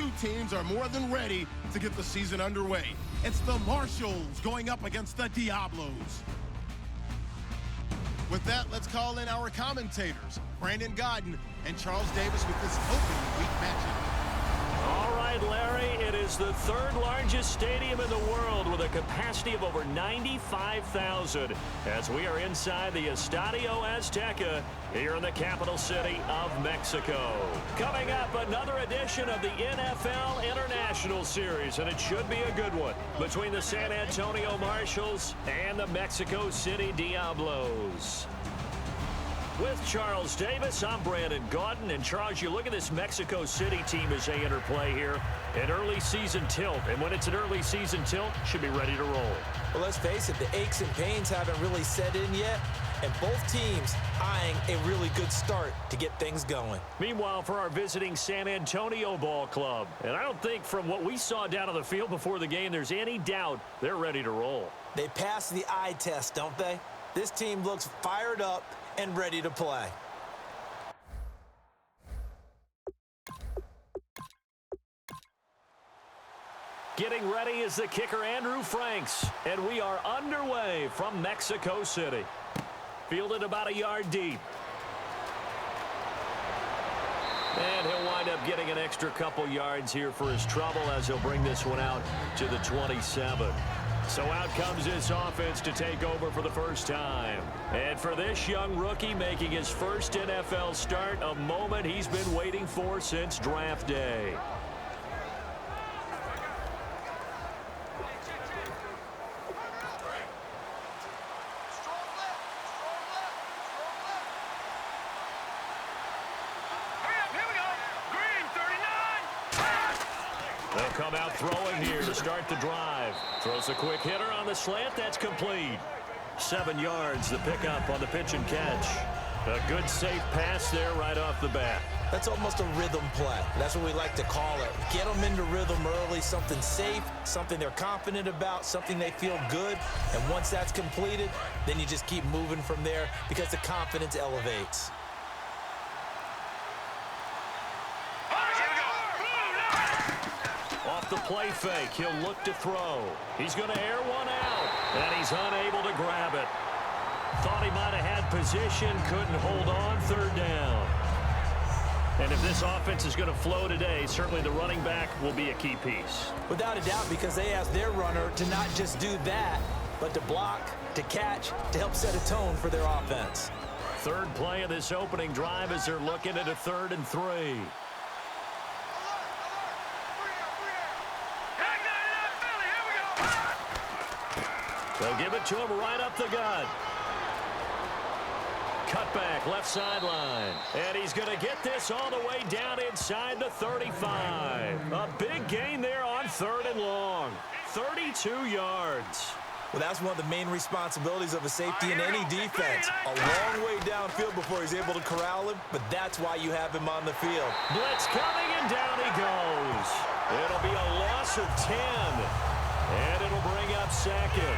two teams are more than ready to get the season underway. It's the Marshalls going up against the Diablos. With that, let's call in our commentators, Brandon Godden and Charles Davis, with this opening week matchup. All right, Larry, it is the third largest stadium in the world with a capacity of over 95,000 as we are inside the Estadio Azteca here in the capital city of Mexico. Coming up, another edition of the NFL International Series, and it should be a good one, between the San Antonio Marshalls and the Mexico City Diablos. With Charles Davis, I'm Brandon Godden. And Charles, you look at this Mexico City team as they enter play here. An early season tilt. And when it's an early season tilt, should be ready to roll. Well, let's face it, the aches and pains haven't really set in yet. And both teams eyeing a really good start to get things going. Meanwhile, for our visiting San Antonio Ball Club, and I don't think from what we saw down on the field before the game, there's any doubt they're ready to roll. They passed the eye test, don't they? This team looks fired up and ready to play. Getting ready is the kicker, Andrew Franks, and we are underway from Mexico City. Fielded about a yard deep. And he'll wind up getting an extra couple yards here for his trouble as he'll bring this one out to the 27. So out comes this offense to take over for the first time. And for this young rookie making his first NFL start, a moment he's been waiting for since draft day. They'll come out throwing here to start the drive. Throws a quick hitter on the slant. That's complete. 7 yards, the pickup on the pitch and catch. A good, safe pass there right off the bat. That's almost a rhythm play. That's what we like to call it. Get them into rhythm early, something safe, something they're confident about, something they feel good. And once that's completed, then you just keep moving from there because the confidence elevates. Off the play fake, he'll look to throw. He's going to air one out, and he's unable to grab it. Thought he might have had position, couldn't hold on, third down. And if this offense is going to flow today, certainly the running back will be a key piece. Without a doubt, because they asked their runner to not just do that, but to block, to catch, to help set a tone for their offense. Third play of this opening drive as they're looking at a 3rd and 3. They'll give it to him right up the gut. Cutback, left sideline. And he's going to get this all the way down inside the 35. A big gain there on 3rd and long. 32 yards. Well, that's one of the main responsibilities of a safety in any defense. A long way downfield before he's able to corral him, but that's why you have him on the field. Blitz coming, and down he goes. It'll be a loss of 10. And it'll bring up 2nd.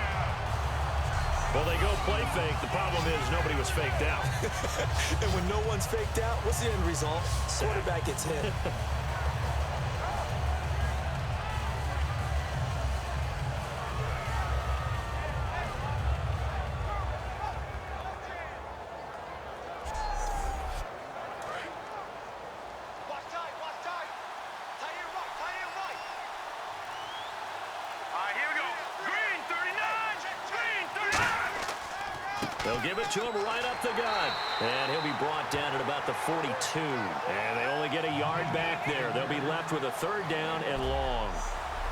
Well, they go play fake. The problem is nobody was faked out. And when no one's faked out, what's the end result? Quarterback gets hit. They'll give it to him right up the gut. And he'll be brought down at about the 42. And they only get a yard back there. They'll be left with a 3rd down and long.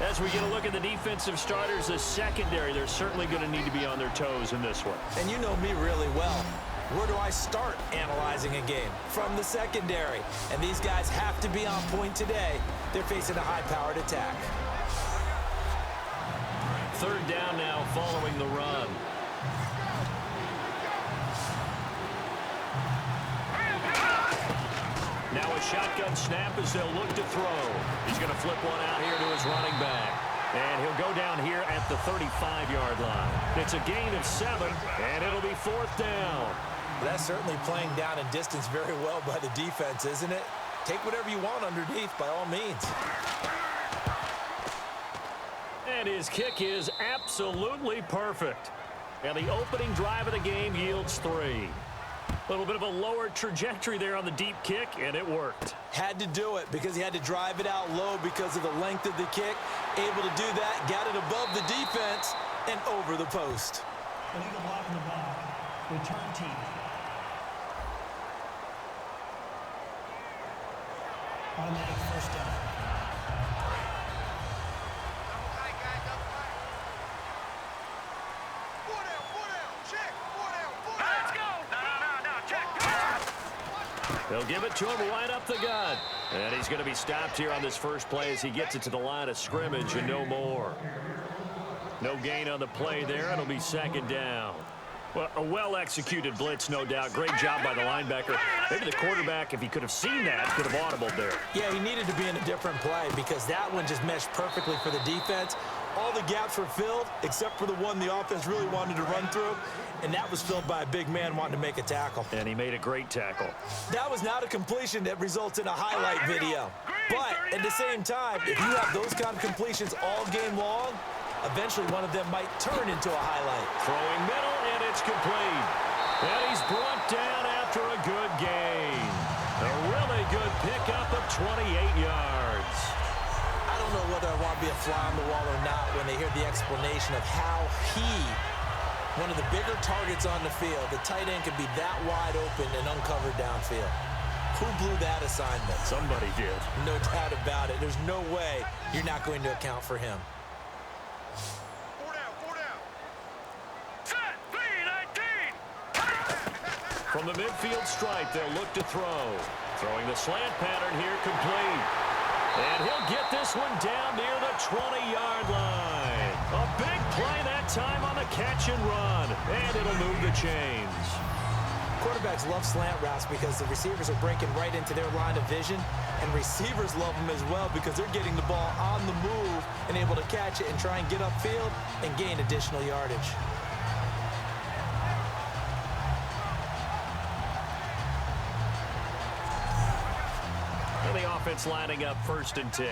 As we get a look at the defensive starters, the secondary, they're certainly going to need to be on their toes in this one. And you know me really well. Where do I start analyzing a game? From the secondary. And these guys have to be on point today. They're facing a high-powered attack. 3rd down now following the run. Now a shotgun snap as they'll look to throw. He's going to flip one out here to his running back. And he'll go down here at the 35-yard line. It's a gain of 7, and it'll be 4th down. That's certainly playing down in distance very well by the defense, isn't it? Take whatever you want underneath by all means. And his kick is absolutely perfect. And the opening drive of the game yields 3. A little bit of a lower trajectory there on the deep kick, and it worked. Had to do it because he had to drive it out low because of the length of the kick. Able to do that, got it above the defense and over the post. Illegal block in the back. Return team. Automatic first down. They'll give it to him right up the gut. And he's going to be stopped here on this first play as he gets it to the line of scrimmage and no more. No gain on the play there. It'll be second down. Well, a well-executed blitz, no doubt. Great job by the linebacker. Maybe the quarterback, if he could have seen that, could have audibled there. Yeah, he needed to be in a different play because that one just meshed perfectly for the defense. All the gaps were filled except for the one the offense really wanted to run through, and that was filled by a big man wanting to make a tackle. And he made a great tackle. That was not a completion that results in a highlight video. But at the same time, if you have those kind of completions all game long, eventually one of them might turn into a highlight. Throwing middle, and it's complete. And he's brought down after a good gain. A really good pickup of 28 yards. I don't know whether I want to be a fly on the wall or not when they hear the explanation of how one of the bigger targets on the field, the tight end, could be that wide open and uncovered downfield. Who blew that assignment? Somebody did. No doubt about it. There's no way you're not going to account for him. From the midfield stripe, they'll look to throw. Throwing the slant pattern here, complete. And he'll get this one down near the 20-yard line. A big play that time on the catch and run. And it'll move the chains. Quarterbacks love slant routes because the receivers are breaking right into their line of vision. And receivers love them as well because they're getting the ball on the move and able to catch it and try and get upfield and gain additional yardage. The offense lining up 1st and 10.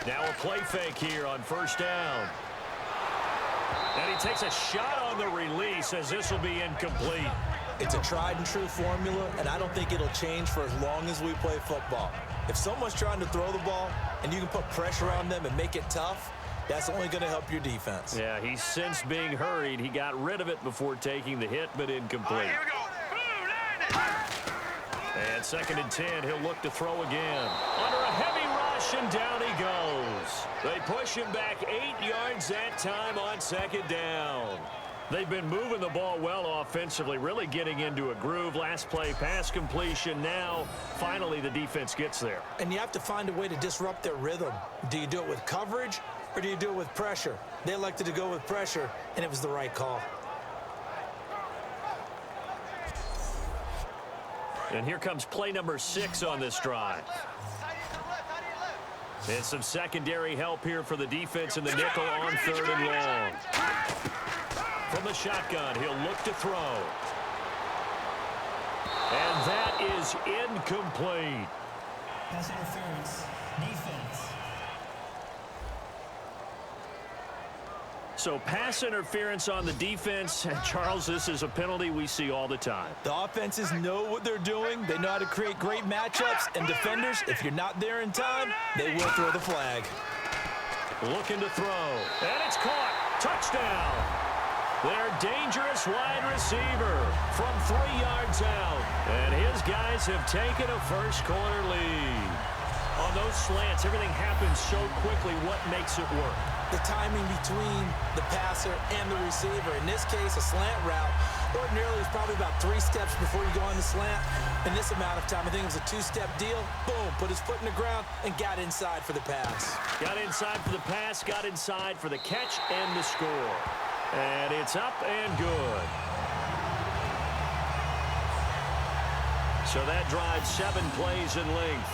Now a play fake here on 1st down. And he takes a shot on the release as this will be incomplete. It's a tried and true formula, and I don't think it'll change for as long as we play football. If someone's trying to throw the ball and you can put pressure on them and make it tough, that's only going to help your defense. Yeah, he's since being hurried. He got rid of it before taking the hit, but incomplete. And 2nd and 10, he'll look to throw again. Under a heavy rush, and down he goes. They push him back 8 yards that time on 2nd down. They've been moving the ball well offensively, really getting into a groove. Last play, pass completion. Now, finally, the defense gets there. And you have to find a way to disrupt their rhythm. Do you do it with coverage, or do you do it with pressure? They elected to go with pressure, and it was the right call. And here comes play number 6 on this drive. And some secondary help here for the defense in the nickel on 3rd and long. From the shotgun, he'll look to throw. And that is incomplete. Pass interference. Defense. So pass interference on the defense. Charles, this is a penalty we see all the time. The offenses know what they're doing. They know how to create great matchups. And defenders, if you're not there in time, they will throw the flag. Looking to throw. And it's caught. Touchdown. Their dangerous wide receiver from 3 yards out. And his guys have taken a first-quarter lead. On those slants, everything happens so quickly. What makes it work? The timing between the passer and the receiver. In this case, a slant route. Ordinarily, it's probably about 3 steps before you go on the slant. In this amount of time, I think it was a 2-step deal. Boom, put his foot in the ground and got inside for the pass. Got inside for the pass, got inside for the catch and the score. And it's up and good. So that drives 7 plays in length.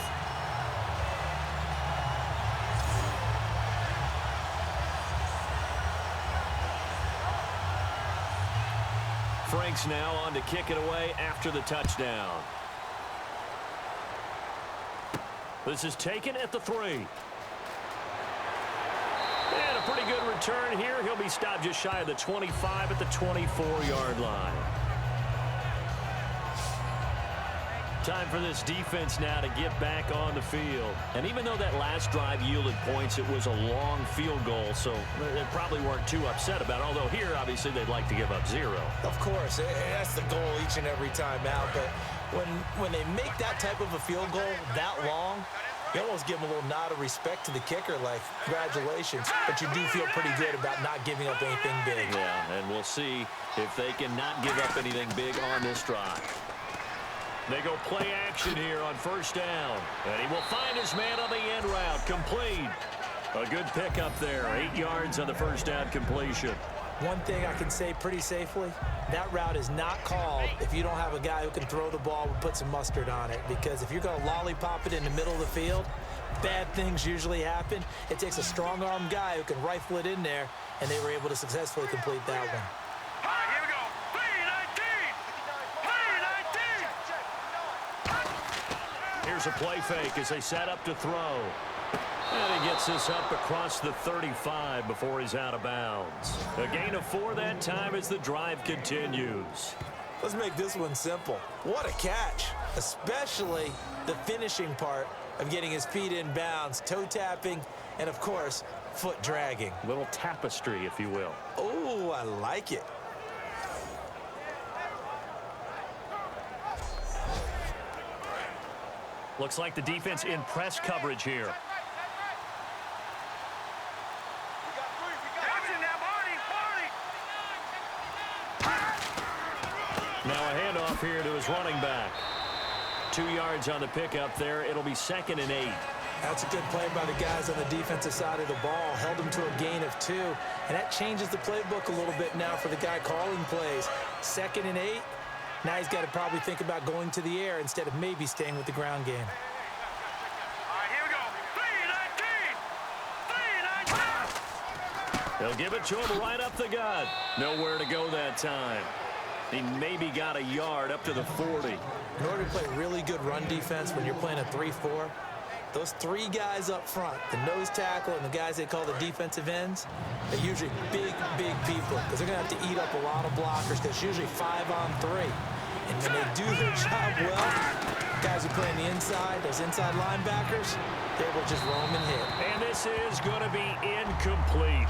Franks now on to kick it away after the touchdown. This is taken at the 3. And a pretty good return here. He'll be stopped just shy of the 25 at the 24-yard line. Time for this defense now to get back on the field. And even though that last drive yielded points, it was a long field goal, so they probably weren't too upset about it. Although here, obviously, they'd like to give up 0. Of course, that's the goal each and every time out. But when they make that type of a field goal that long, you almost give them a little nod of respect to the kicker, like, congratulations. But you do feel pretty good about not giving up anything big. Yeah, and we'll see if they can not give up anything big on this drive. They go play action here on first down. And he will find his man on the end route. Complete. A good pickup there. 8 yards on the first down completion. One thing I can say pretty safely, that route is not called if you don't have a guy who can throw the ball and put some mustard on it. Because if you're going to lollipop it in the middle of the field, bad things usually happen. It takes a strong-arm guy who can rifle it in there, and they were able to successfully complete that one. Here's a play fake as they set up to throw. And he gets this up across the 35 before he's out of bounds. A gain of 4 that time as the drive continues. Let's make this one simple. What a catch, especially the finishing part of getting his feet in bounds, toe tapping, and, of course, foot dragging. A little tapestry, if you will. Oh, I like it. Looks like the defense in press coverage here. Now a handoff here to his running back. 2 yards on the pickup there. It'll be 2nd and 8. That's a good play by the guys on the defensive side of the ball. Held him to a gain of 2. And that changes the playbook a little bit now for the guy calling plays. 2nd and 8. Now he's got to probably think about going to the air instead of maybe staying with the ground game. All right, here we go. 3-19. They'll give it to him right up the gut. Nowhere to go that time. He maybe got a yard up to the 40. In order to play really good run defense when you're playing a 3-4, those 3 guys up front, the nose tackle and the guys they call the defensive ends, they're usually big people because they're going to have to eat up a lot of blockers because it's usually 5-on-3. And when they do their job well, guys who play on the inside, those inside linebackers, they will just roam and hit. And this is going to be incomplete.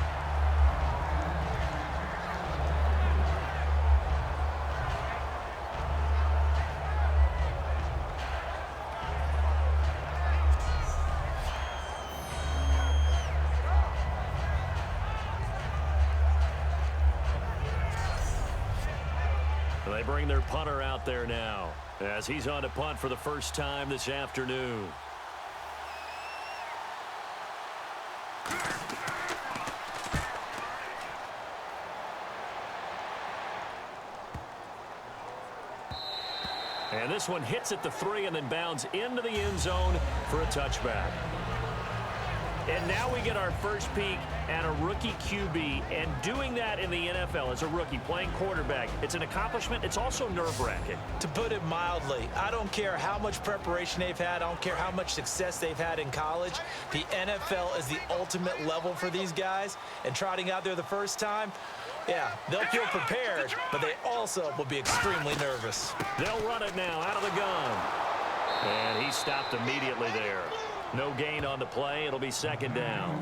They bring their punter out there now as he's on to punt for the first time this afternoon. And this one hits at the 3 and then bounds into the end zone for a touchback. And now we get our first peek at a rookie QB, and doing that in the NFL as a rookie, playing quarterback, it's an accomplishment. It's also nerve-wracking. To put it mildly, I don't care how much preparation they've had. I don't care how much success they've had in college. The NFL is the ultimate level for these guys, and trotting out there the first time, yeah, they'll feel prepared, but they also will be extremely nervous. They'll run it now out of the gun. And he stopped immediately there. No gain on the play. It'll be 2nd down.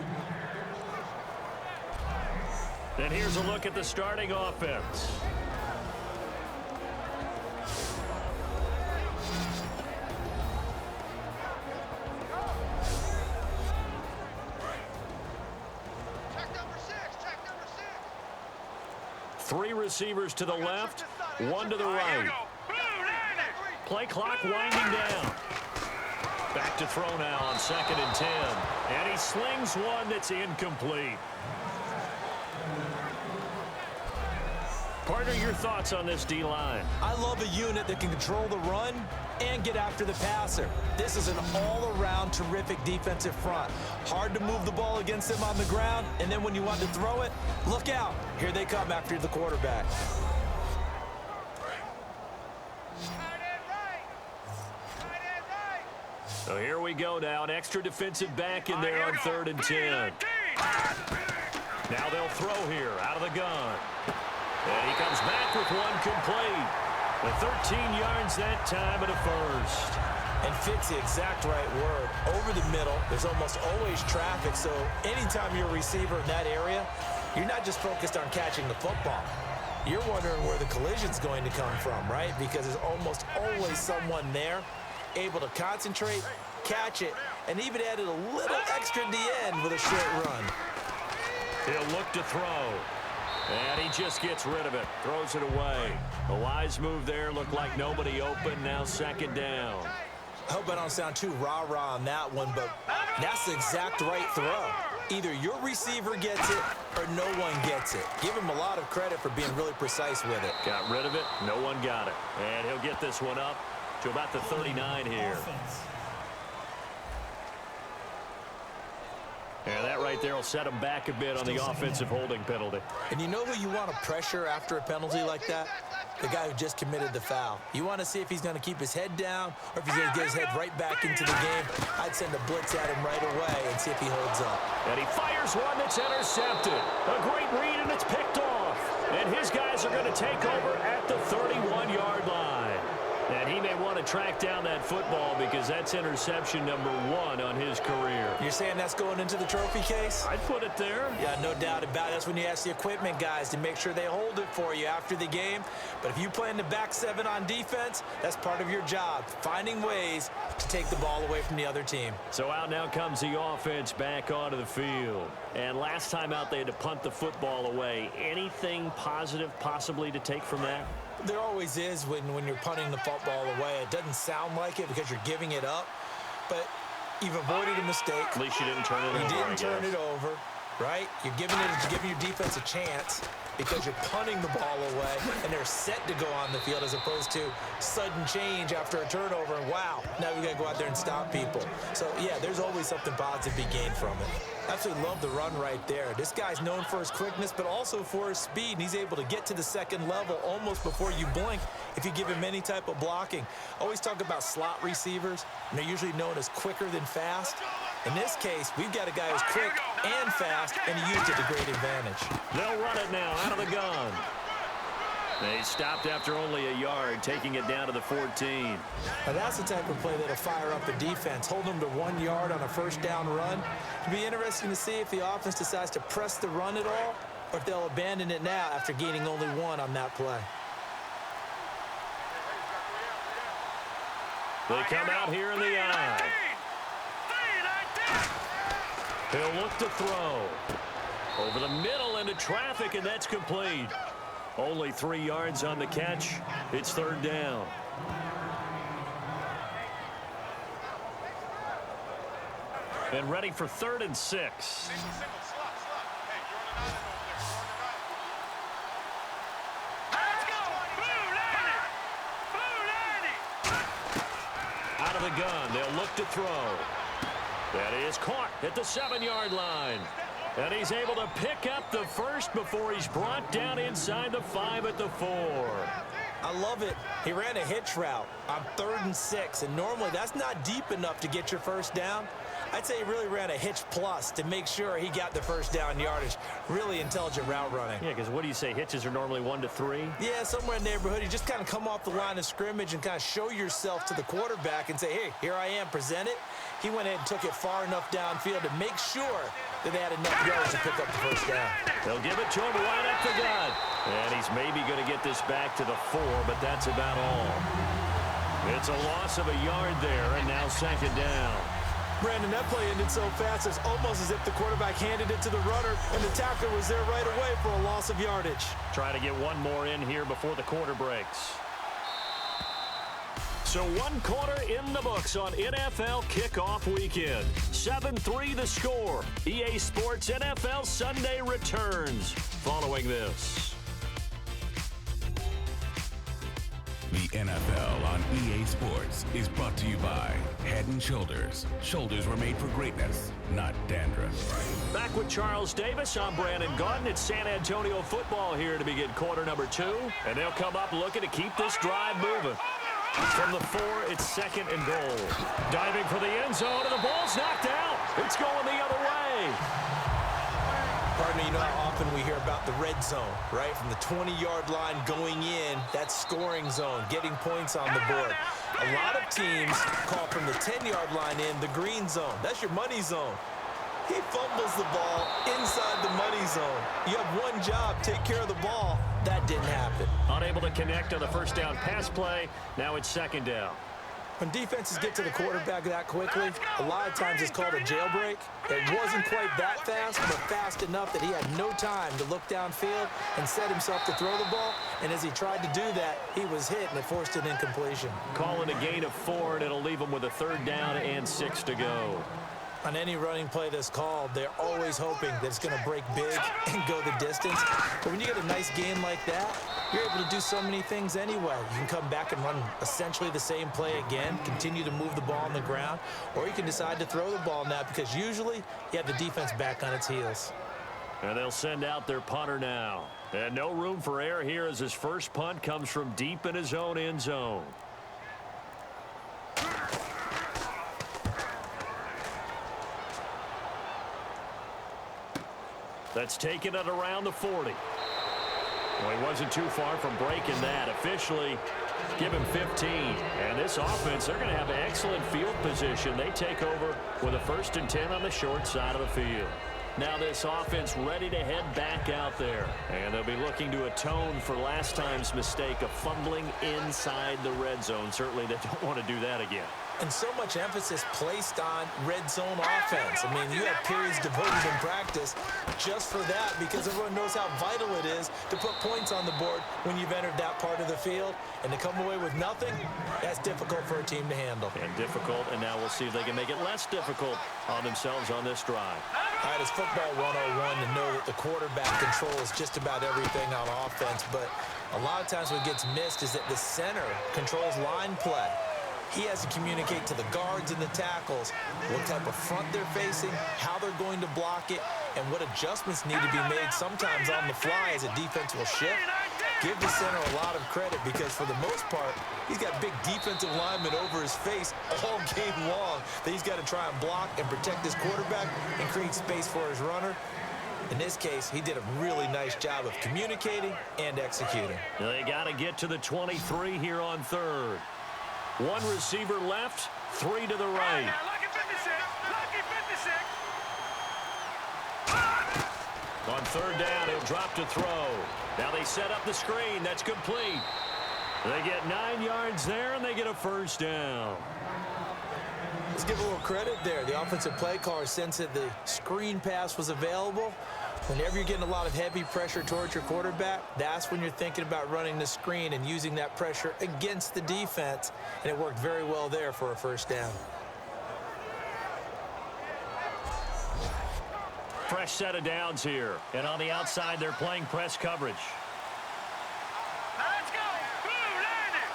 And here's a look at the starting offense. Check number 6. 3 receivers to the left, 1 to the right. Play clock winding down. Back to throw now on 2nd and 10. And he slings one that's incomplete. Partner, your thoughts on this D-line? I love a unit that can control the run and get after the passer. This is an all-around terrific defensive front. Hard to move the ball against them on the ground, and then when you want to throw it, look out. Here they come after the quarterback. So here we go now. An extra defensive back in there on 3rd and 10. Now they'll throw here out of the gun. And he comes back with one complete. With 13 yards that time and a first. And fits the exact right word. Over the middle, there's almost always traffic. So anytime you're a receiver in that area, you're not just focused on catching the football. You're wondering where the collision's going to come from, right? Because there's almost always someone there able to concentrate, catch it, and even added a little extra at the end with a short run. He'll look to throw. And he just gets rid of it. Throws it away. A wise move there. Looked like nobody open. Now 2nd down. I hope I don't sound too rah-rah on that one, but that's the exact right throw. Either your receiver gets it or no one gets it. Give him a lot of credit for being really precise with it. Got rid of it. No one got it. And he'll get this one up to about the 39 here. And that right there will set him back a bit on the offensive holding penalty. And you know who you want to pressure after a penalty like that? The guy who just committed the foul. You want to see if he's going to keep his head down or if he's going to get his head right back into the game. I'd send a blitz at him right away and see if he holds up. And he fires one that's intercepted. A great read, and it's picked off. And his guys are going to take over at the 31-yard line. And he may want to track down that football because that's interception number 1 on his career. You're saying that's going into the trophy case? I'd put it there. Yeah, no doubt about it. That's when you ask the equipment guys to make sure they hold it for you after the game. But if you play in the back 7 on defense, that's part of your job, finding ways to take the ball away from the other team. So out now comes the offense back onto the field. And last time out, they had to punt the football away. Anything positive possibly to take from that? There always is when you're punting the football away. It doesn't sound like it because you're giving it up, but you've avoided a mistake. At least you didn't turn it over. You didn't turn it over, right? You're giving your defense a chance because you're punting the ball away and they're set to go on the field as opposed to sudden change after a turnover and wow, now we got to go out there and stop people. So yeah, there's always something positive to be gained from it. Absolutely love the run right there. This guy's known for his quickness, but also for his speed, and he's able to get to the 2nd level almost before you blink if you give him any type of blocking. I always talk about slot receivers, and they're usually known as quicker than fast. In this case, we've got a guy who's quick and fast, and he used it to great advantage. They'll run it now out of the gun. They stopped after only a yard, taking it down to the 14. Now that's the type of play that'll fire up the defense. Hold them to 1 yard on a 1st down run. It'll be interesting to see if the offense decides to press the run at all or if they'll abandon it now after gaining only 1 on that play. They come out here in the eye. He'll look to throw. Over the middle into traffic, and that's complete. Only 3 yards on the catch. It's 3rd down. And ready for 3rd and 6. Out of the gun, they'll look to throw. That is caught at the 7-yard line. And he's able to pick up the first before he's brought down inside the 5 at the 4. I love it. He ran a hitch route on 3rd and 6, and normally that's not deep enough to get your 1st down. I'd say he really ran a hitch plus to make sure he got the 1st down yardage. Really intelligent route running. Yeah, because what do you say? Hitches are normally 1 to 3? Yeah, somewhere in the neighborhood. You just kind of come off the line of scrimmage and kind of show yourself to the quarterback and say, hey, here I am, present it. He went ahead and took it far enough downfield to make sure that they had enough yards to pick up the 1st down. They'll give it to him right up the gut. And he's maybe going to get this back to the 4, but that's about all. It's a loss of a yard there, and now 2nd down. Brandon, that play ended so fast, it's almost as if the quarterback handed it to the runner, and the tackler was there right away for a loss of yardage. Try to get one more in here before the quarter breaks. So 1 quarter in the books on NFL kickoff weekend. 7-3 the score. EA Sports NFL Sunday returns following this. The NFL on EA Sports is brought to you by Head & Shoulders. Shoulders were made for greatness, not dandruff. Back with Charles Davis, I'm Brandon Gaudin. It's San Antonio football here to begin quarter number 2. And they'll come up looking to keep this drive moving. From the 4, it's 2nd and goal. Diving for the end zone, and the ball's knocked out. It's going the other way. Partner, you know how often we hear about the red zone, right? From the 20-yard line going in, that's scoring zone, getting points on the board. A lot of teams call from the 10-yard line in the green zone. That's your money zone. He fumbles the ball inside the money zone. You have one job, take care of the ball. That didn't happen. Unable to connect on the first down pass play. Now it's 2nd down. When defenses get to the quarterback that quickly, a lot of times it's called a jailbreak. It wasn't quite that fast, but fast enough that he had no time to look downfield and set himself to throw the ball. And as he tried to do that, he was hit, and it forced an incompletion. Call it a gain of 4, and it'll leave him with a 3rd down and 6 to go. On any running play that's called, they're always hoping that it's going to break big and go the distance. But when you get a nice gain like that, you're able to do so many things anyway. You can come back and run essentially the same play again, continue to move the ball on the ground, or you can decide to throw the ball now because usually you have the defense back on its heels. And they'll send out their punter now. And no room for error here as his first punt comes from deep in his own end zone. That's taken at around the 40. Well, he wasn't too far from breaking that. Officially, give him 15. And this offense, they're going to have an excellent field position. They take over with a 1st and 10 on the short side of the field. Now this offense ready to head back out there. And they'll be looking to atone for last time's mistake of fumbling inside the red zone. Certainly they don't want to do that again. And so much emphasis placed on red zone offense. I mean, you have periods devoted in practice just for that because everyone knows how vital it is to put points on the board when you've entered that part of the field. And to come away with nothing, that's difficult for a team to handle. And difficult, and now we'll see if they can make it less difficult on themselves on this drive. All right, it's football 101 to know that the quarterback controls just about everything on offense. But a lot of times what gets missed is that the center controls line play. He has to communicate to the guards and the tackles what type of front they're facing, how they're going to block it, and what adjustments need to be made sometimes on the fly as a defense will shift. Give the center a lot of credit because for the most part, he's got big defensive linemen over his face all game long that he's got to try and block and protect his quarterback and create space for his runner. In this case, he did a really nice job of communicating and executing. They got to get to the 23 here on 3rd. One receiver left, 3 to the right. Lucky 56. Lucky 56. On 3rd down, he'll drop to throw. Now they set up the screen. That's complete. They get 9 yards there, and they get a 1st down. Let's give a little credit there. The offensive play caller sensed that the screen pass was available. Whenever you're getting a lot of heavy pressure towards your quarterback, that's when you're thinking about running the screen and using that pressure against the defense. And it worked very well there for a 1st down. Fresh set of downs here. And on the outside, they're playing press coverage. Now let's go. Blue, landing.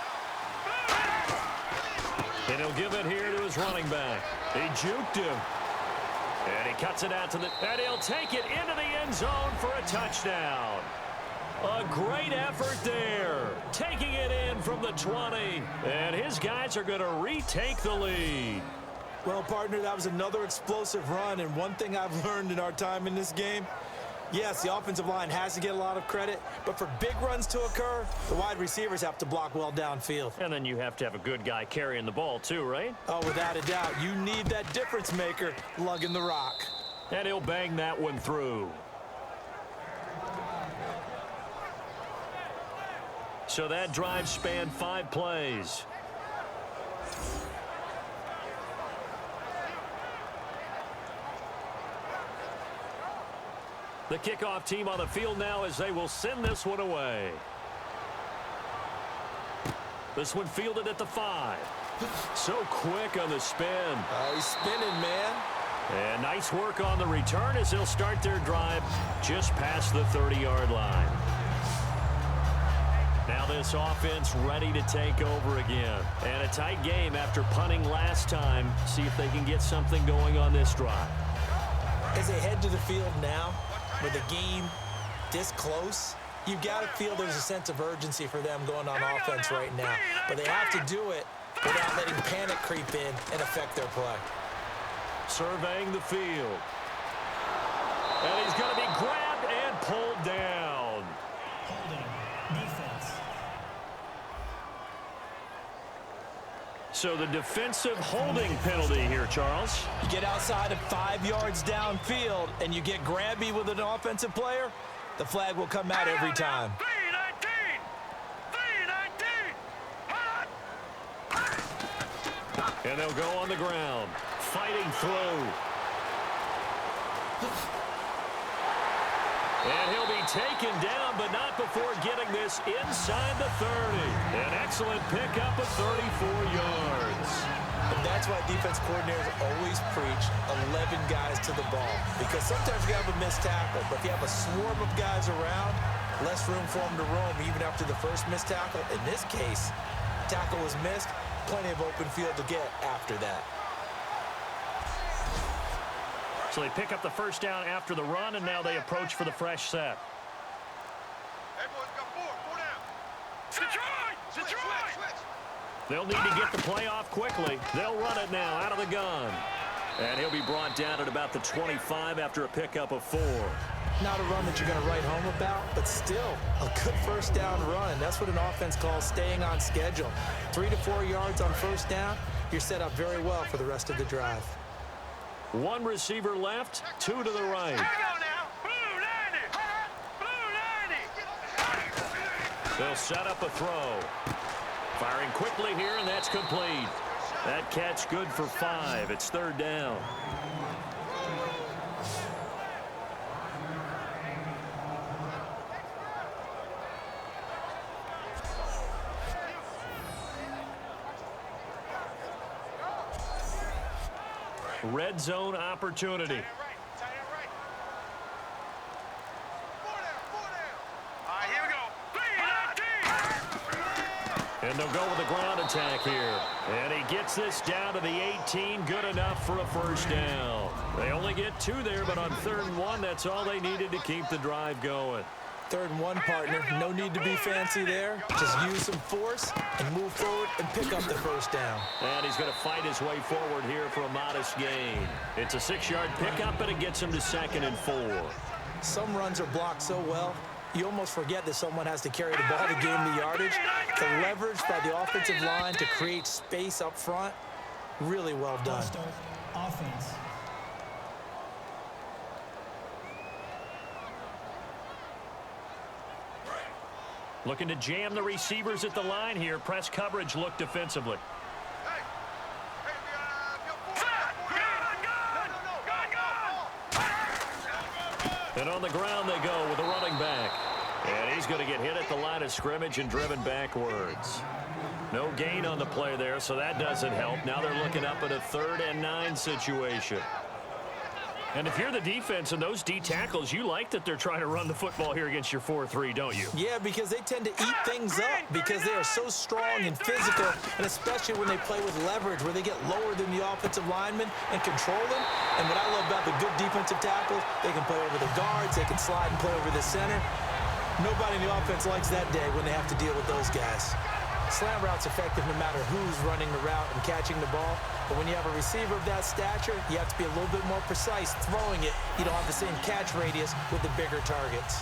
And he'll give it here to his running back. He juked him. And he cuts it out to the... And he'll take it into the end zone for a touchdown. A great effort there. Taking it in from the 20. And his guys are going to retake the lead. Well, partner, that was another explosive run. And one thing I've learned in our time in this game, yes, the offensive line has to get a lot of credit, but for big runs to occur, the wide receivers have to block well downfield. And then you have to have a good guy carrying the ball too, right? Oh, without a doubt. You need that difference maker lugging the rock. And he'll bang that one through. So that drive spanned 5 plays. The kickoff team on the field now as they will send this one away. This one fielded at the 5. So quick on the spin. He's spinning, man. And nice work on the return as they'll start their drive just past the 30-yard line. Now this offense ready to take over again. And a tight game after punting last time. See if they can get something going on this drive. As they head to the field now, with the game this close, You've got to feel there's a sense of urgency for them going on offense right now. But they have to do it without letting panic creep in and affect their play. Surveying the field. And he's going to be grabbed and pulled down. Holding. Defense. So the defensive holding penalty here, Charles. You get outside of 5 yards downfield and you get grabby with an offensive player, the flag will come out every time. And they'll go on the ground, fighting through. And he'll be taken down, but not before getting this inside the 30. An excellent pickup of 34 yards. And that's why defense coordinators always preach 11 guys to the ball. Because sometimes you have a missed tackle, but if you have a swarm of guys around, less room for them to roam even after the first missed tackle. In this case, tackle was missed, plenty of open field to get after that. So they pick up the first down after the run, and now they approach for the fresh set. Hey, boys, got four down. Detroit! They'll need to get the play off quickly. They'll run it now out of the gun. And he'll be brought down at about the 25 after a pickup of 4. Not a run that you're going to write home about, but still a good first down run. That's what an offense calls staying on schedule. 3 to 4 yards on first down, you're set up very well for the rest of the drive. 1 receiver left, 2 to the right. Hang on now. Blue 90. They'll set up a throw. Firing quickly here, and that's complete. That catch good for 5. It's 3rd down. Red zone opportunity. Tight end right. 4 down. All right, here we go. And they'll go with a ground attack here. And he gets this down to the 18. Good enough for a first down. They only get 2 there, but on 3rd and 1, that's all they needed to keep the drive going. 3rd and 1, partner. No need to be fancy there. Just use some force and move forward and pick up the first down. And he's going to fight his way forward here for a modest gain. It's a 6-yard pickup, and it gets him to 2nd and 4. Some runs are blocked so well, you almost forget that someone has to carry the ball to gain the yardage. The leverage by the offensive line to create space up front, really well done. Start offense. Looking to jam the receivers at the line here. Press coverage look defensively. Hey, we And on the ground they go with a running back. And he's going to get hit at the line of scrimmage and driven backwards. No gain on the play there, so that doesn't help. Now they're looking up at a 3rd and 9 situation. And if you're the defense and those D tackles, you like that they're trying to run the football here against your 4-3, don't you? Yeah, because they tend to eat things up because they are so strong and physical, and especially when they play with leverage where they get lower than the offensive linemen and control them. And what I love about the good defensive tackles, they can play over the guards, they can slide and play over the center. Nobody in the offense likes that day when they have to deal with those guys. Slant route's effective no matter who's running the route and catching the ball. But when you have a receiver of that stature, you have to be a little bit more precise throwing it. You don't have the same catch radius with the bigger targets.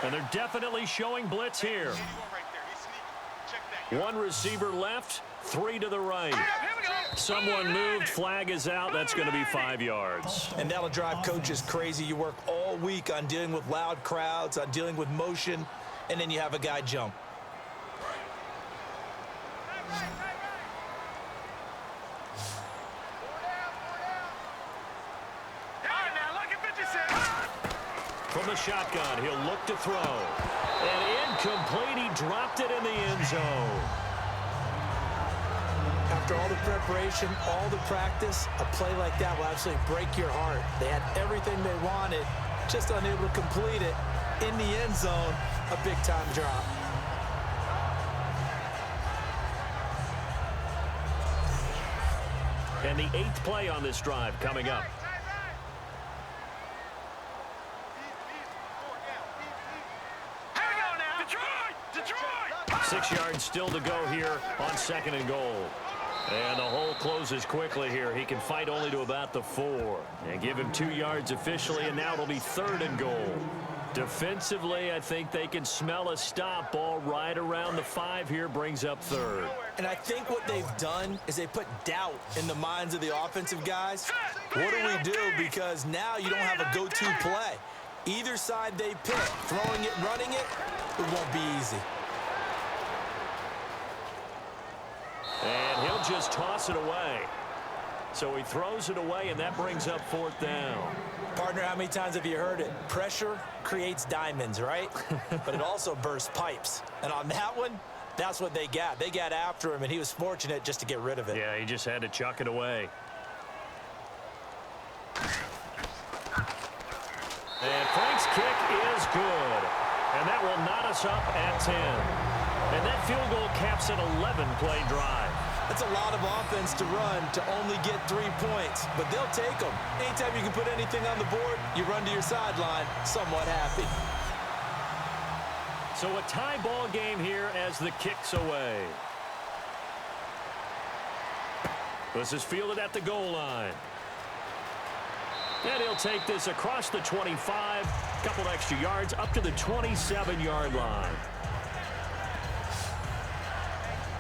And they're definitely showing blitz here. 1 receiver left, 3 to the right. Someone moved, flag is out. That's going to be 5 yards. And that'll drive coaches crazy. You work all week on dealing with loud crowds, on dealing with motion, and then you have a guy jump. From the shotgun, he'll look to throw. And incomplete, he dropped it in the end zone. After all the preparation, all the practice, a play like that will absolutely break your heart. They had everything they wanted, just unable to complete it. In the end zone, a big-time drop. And the 8th play on this drive coming up. Here we go now. Detroit! 6 yards still to go here on 2nd and goal. And the hole closes quickly here. He can fight only to about the 4. And give him 2 yards officially, and now it'll be 3rd and goal. Defensively, I think they can smell a stop. Ball right around the 5 here, brings up 3rd. And I think what they've done is they put doubt in the minds of the offensive guys. What do we do? Because now you don't have a go-to play. Either side they pick, throwing it, running it, it won't be easy. And he'll just toss it away. So he throws it away, and that brings up 4th down. Partner, how many times have you heard it? Pressure creates diamonds, right? But it also bursts pipes. And on that one, that's what they got. They got after him, and he was fortunate just to get rid of it. Yeah, he just had to chuck it away. And Frank's kick is good. And that will knot us up at 10. And that field goal caps an 11-play drive. That's a lot of offense to run to only get 3 points, but they'll take them. Anytime you can put anything on the board, you run to your sideline somewhat happy. So a tie ball game here as the kick's away. This is fielded at the goal line. And he'll take this across the 25, couple extra yards up to the 27-yard line.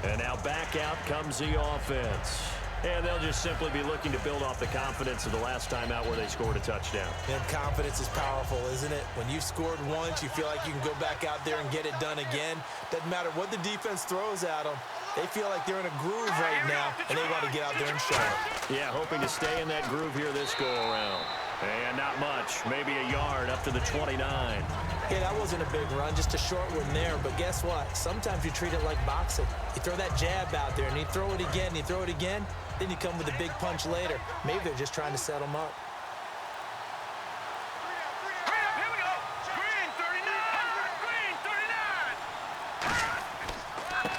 And now back out comes the offense. And they'll just simply be looking to build off the confidence of the last time out where they scored a touchdown. And confidence is powerful, isn't it? When you've scored once, you feel like you can go back out there and get it done again. Doesn't matter what the defense throws at them. They feel like they're in a groove right now, and they want to get out there and show it. Yeah, hoping to stay in that groove here this go-around. And not much, maybe a yard up to the 29. Yeah, that wasn't a big run, just a short one there. But guess what? Sometimes you treat it like boxing. You throw that jab out there, and you throw it again, and you throw it again. Then you come with a big punch later. Maybe they're just trying to set them up. Here we go. Green 39. Green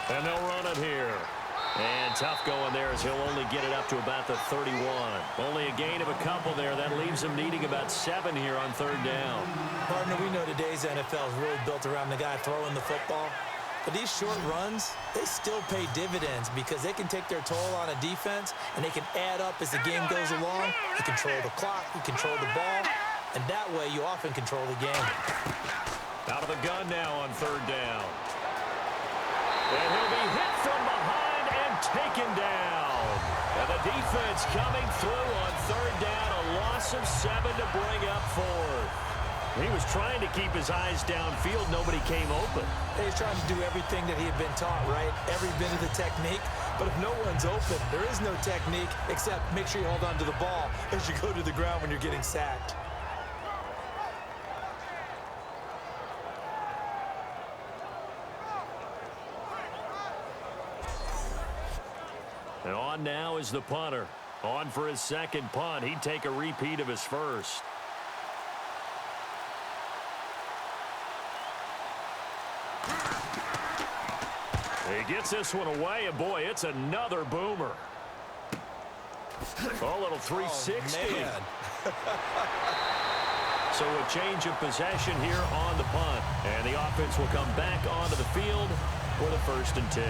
39. And they'll run it here. And tough going there as he'll only get it up to about the 31. Only a gain of a couple there. That leaves him needing about 7 here on 3rd down. Partner, we know today's NFL is really built around the guy throwing the football. But these short runs, they still pay dividends because they can take their toll on a defense, and they can add up as the game goes along. You control the clock, you control the ball, and that way you often control the game. Out of the gun now on 3rd down. And he'll be hit from behind and taken down. And the defense coming through on 3rd down, a loss of 7 to bring up 4th. He was trying to keep his eyes downfield. Nobody came open. He's trying to do everything that he had been taught, right? Every bit of the technique. But if no one's open, there is no technique except make sure you hold on to the ball as you go to the ground when you're getting sacked. And on now is the punter. On for his 2nd punt. He'd take a repeat of his first. He gets this one away, and boy, it's another boomer. A little 360. So a change of possession here on the punt. And the offense will come back onto the field for the 1st and 10.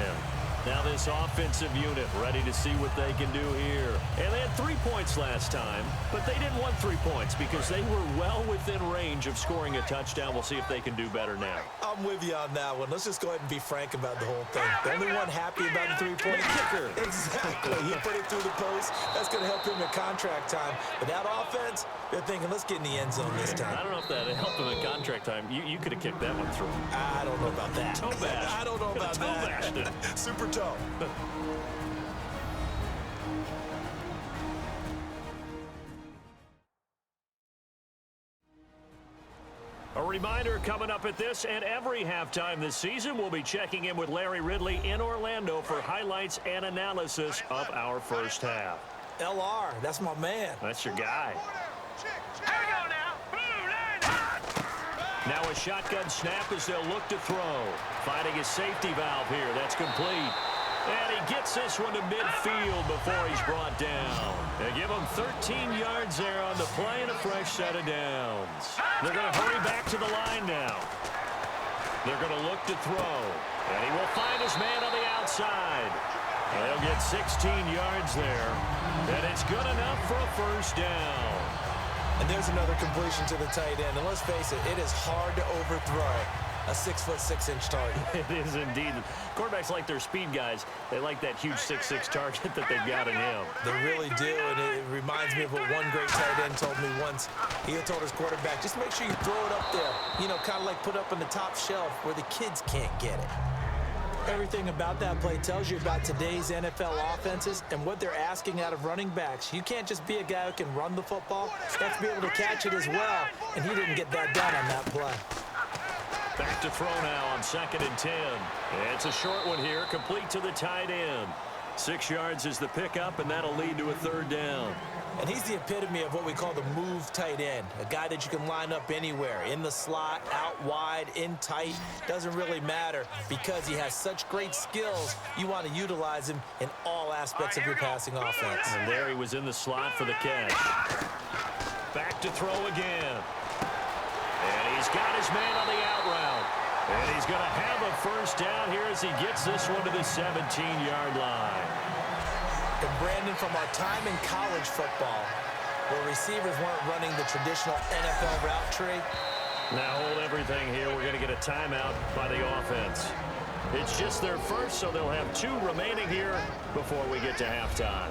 Now this offensive unit ready to see what they can do here. And they had 3 points last time, but they didn't want 3 points because they were well within range of scoring a touchdown. We'll see if they can do better now. I'm with you on that one. Let's just go ahead and be frank about the whole thing. The only one happy about the 3-point kicker. Exactly. He put it through the post. That's going to help him at contract time. But that offense, they're thinking, let's get in the end zone this time. I don't know if that helped him at contract time. You could have kicked that one through. I don't know about that. Toe bash. I don't know about Toe bashed it. that. Super toe. A reminder coming up at this and every halftime this season, we'll be checking in with Larry Ridley in Orlando for highlights and analysis of our first half. LR, that's my man. That's your guy. Here we go now. Blue 9. Now a shotgun snap as they'll look to throw. Finding a safety valve here. That's complete. And he gets this one to midfield before he's brought down. They give him 13 yards there on the play and a fresh set of downs. They're going to hurry back to the line now. They're going to look to throw. And he will find his man on the outside. And he'll get 16 yards there. And it's good enough for a first down. And there's another completion to the tight end. And let's face it, it is hard to overthrow a 6'6" target. It is indeed. Quarterbacks like their speed guys. They like that huge 6'6" target that they've got in him. They really do, and it reminds me of what one great tight end told me once. He had told his quarterback, just make sure you throw it up there. You know, kind of like put up on the top shelf where the kids can't get it. Everything about that play tells you about today's NFL offenses and what they're asking out of running backs. You can't just be a guy who can run the football. You have to be able to catch it as well, and he didn't get that done on that play. Back to throw now on 2nd and 10. It's a short one here, complete to the tight end. 6 yards is the pickup, and that'll lead to a third down. And he's the epitome of what we call the move tight end, a guy that you can line up anywhere, in the slot, out wide, in tight, doesn't really matter because he has such great skills. You want to utilize him in all aspects of your passing offense. And there he was in the slot for the catch. Back to throw again. And he's got his man on the out route. And he's going to have a first down here as he gets this one to the 17-yard line. And Brandon, from our time in college football, where receivers weren't running the traditional NFL route tree. Now hold everything here. We're going to get a timeout by the offense. It's just their first, so they'll have 2 remaining here before we get to halftime.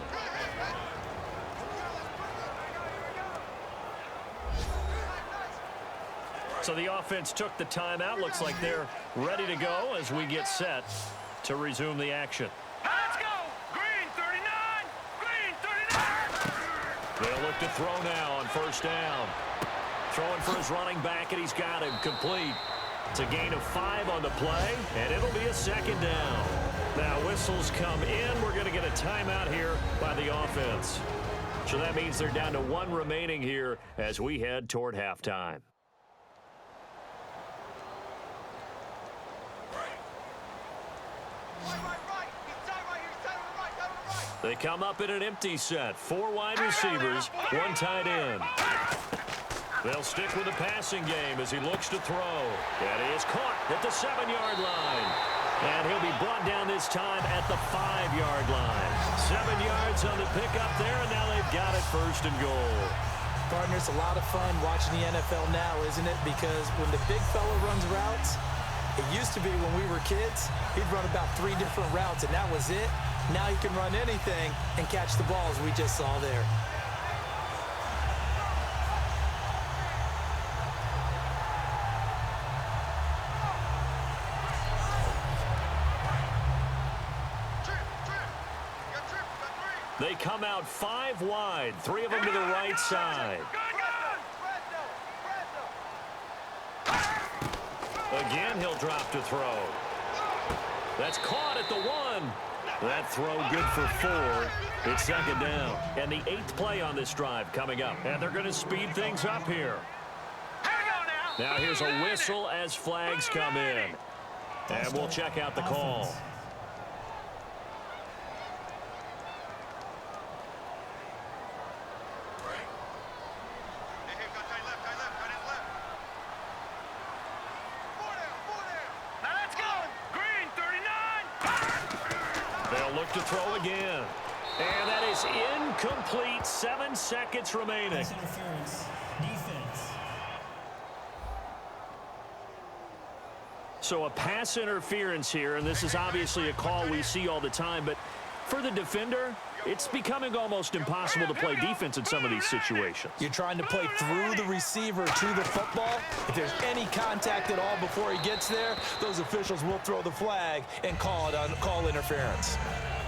So the offense took the timeout. Looks like they're ready to go as we get set to resume the action. Let's go! Green 39! Green 39! They'll look to throw now on first down. Throwing for his running back, and he's got him complete. It's a gain of 5 on the play, and it'll be a second down. Now whistles come in. We're going to get a timeout here by the offense. So that means they're down to 1 remaining here as we head toward halftime. They come up in an empty set. 4 wide receivers, 1 tight end. They'll stick with the passing game as he looks to throw. And he is caught at the 7-yard line. And he'll be brought down this time at the 5-yard line. 7 yards on the pickup there, and now they've got it 1st and goal. Partner, it's a lot of fun watching the NFL now, isn't it? Because when the big fella runs routes, it used to be when we were kids, he'd run about 3 different routes, and that was it. Now he can run anything and catch the balls we just saw there. They come out 5 wide, 3 of them to the right side. Again, he'll drop to throw. That's caught at the 1. That throw good for 4. It's 2nd down. And the 8th play on this drive coming up. And they're going to speed things up here. Now here's a whistle as flags come in. And we'll check out the call. To throw again. And that is incomplete. 7 seconds remaining. Pass interference. Defense. So a pass interference here, and this is obviously a call we see all the time, but for the defender, it's becoming almost impossible to play defense in some of these situations. You're trying to play through the receiver to the football. If there's any contact at all before he gets there, those officials will throw the flag and call interference.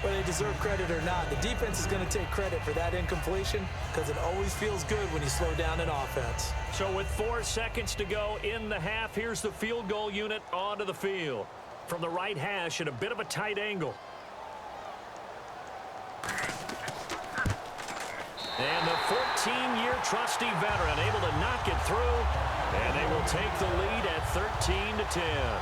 Whether they deserve credit or not, the defense is going to take credit for that incompletion because it always feels good when you slow down an offense. So with 4 seconds to go in the half, here's the field goal unit onto the field. From the right hash at a bit of a tight angle. And the 14-year trusty veteran able to knock it through, and they will take the lead at 13-10.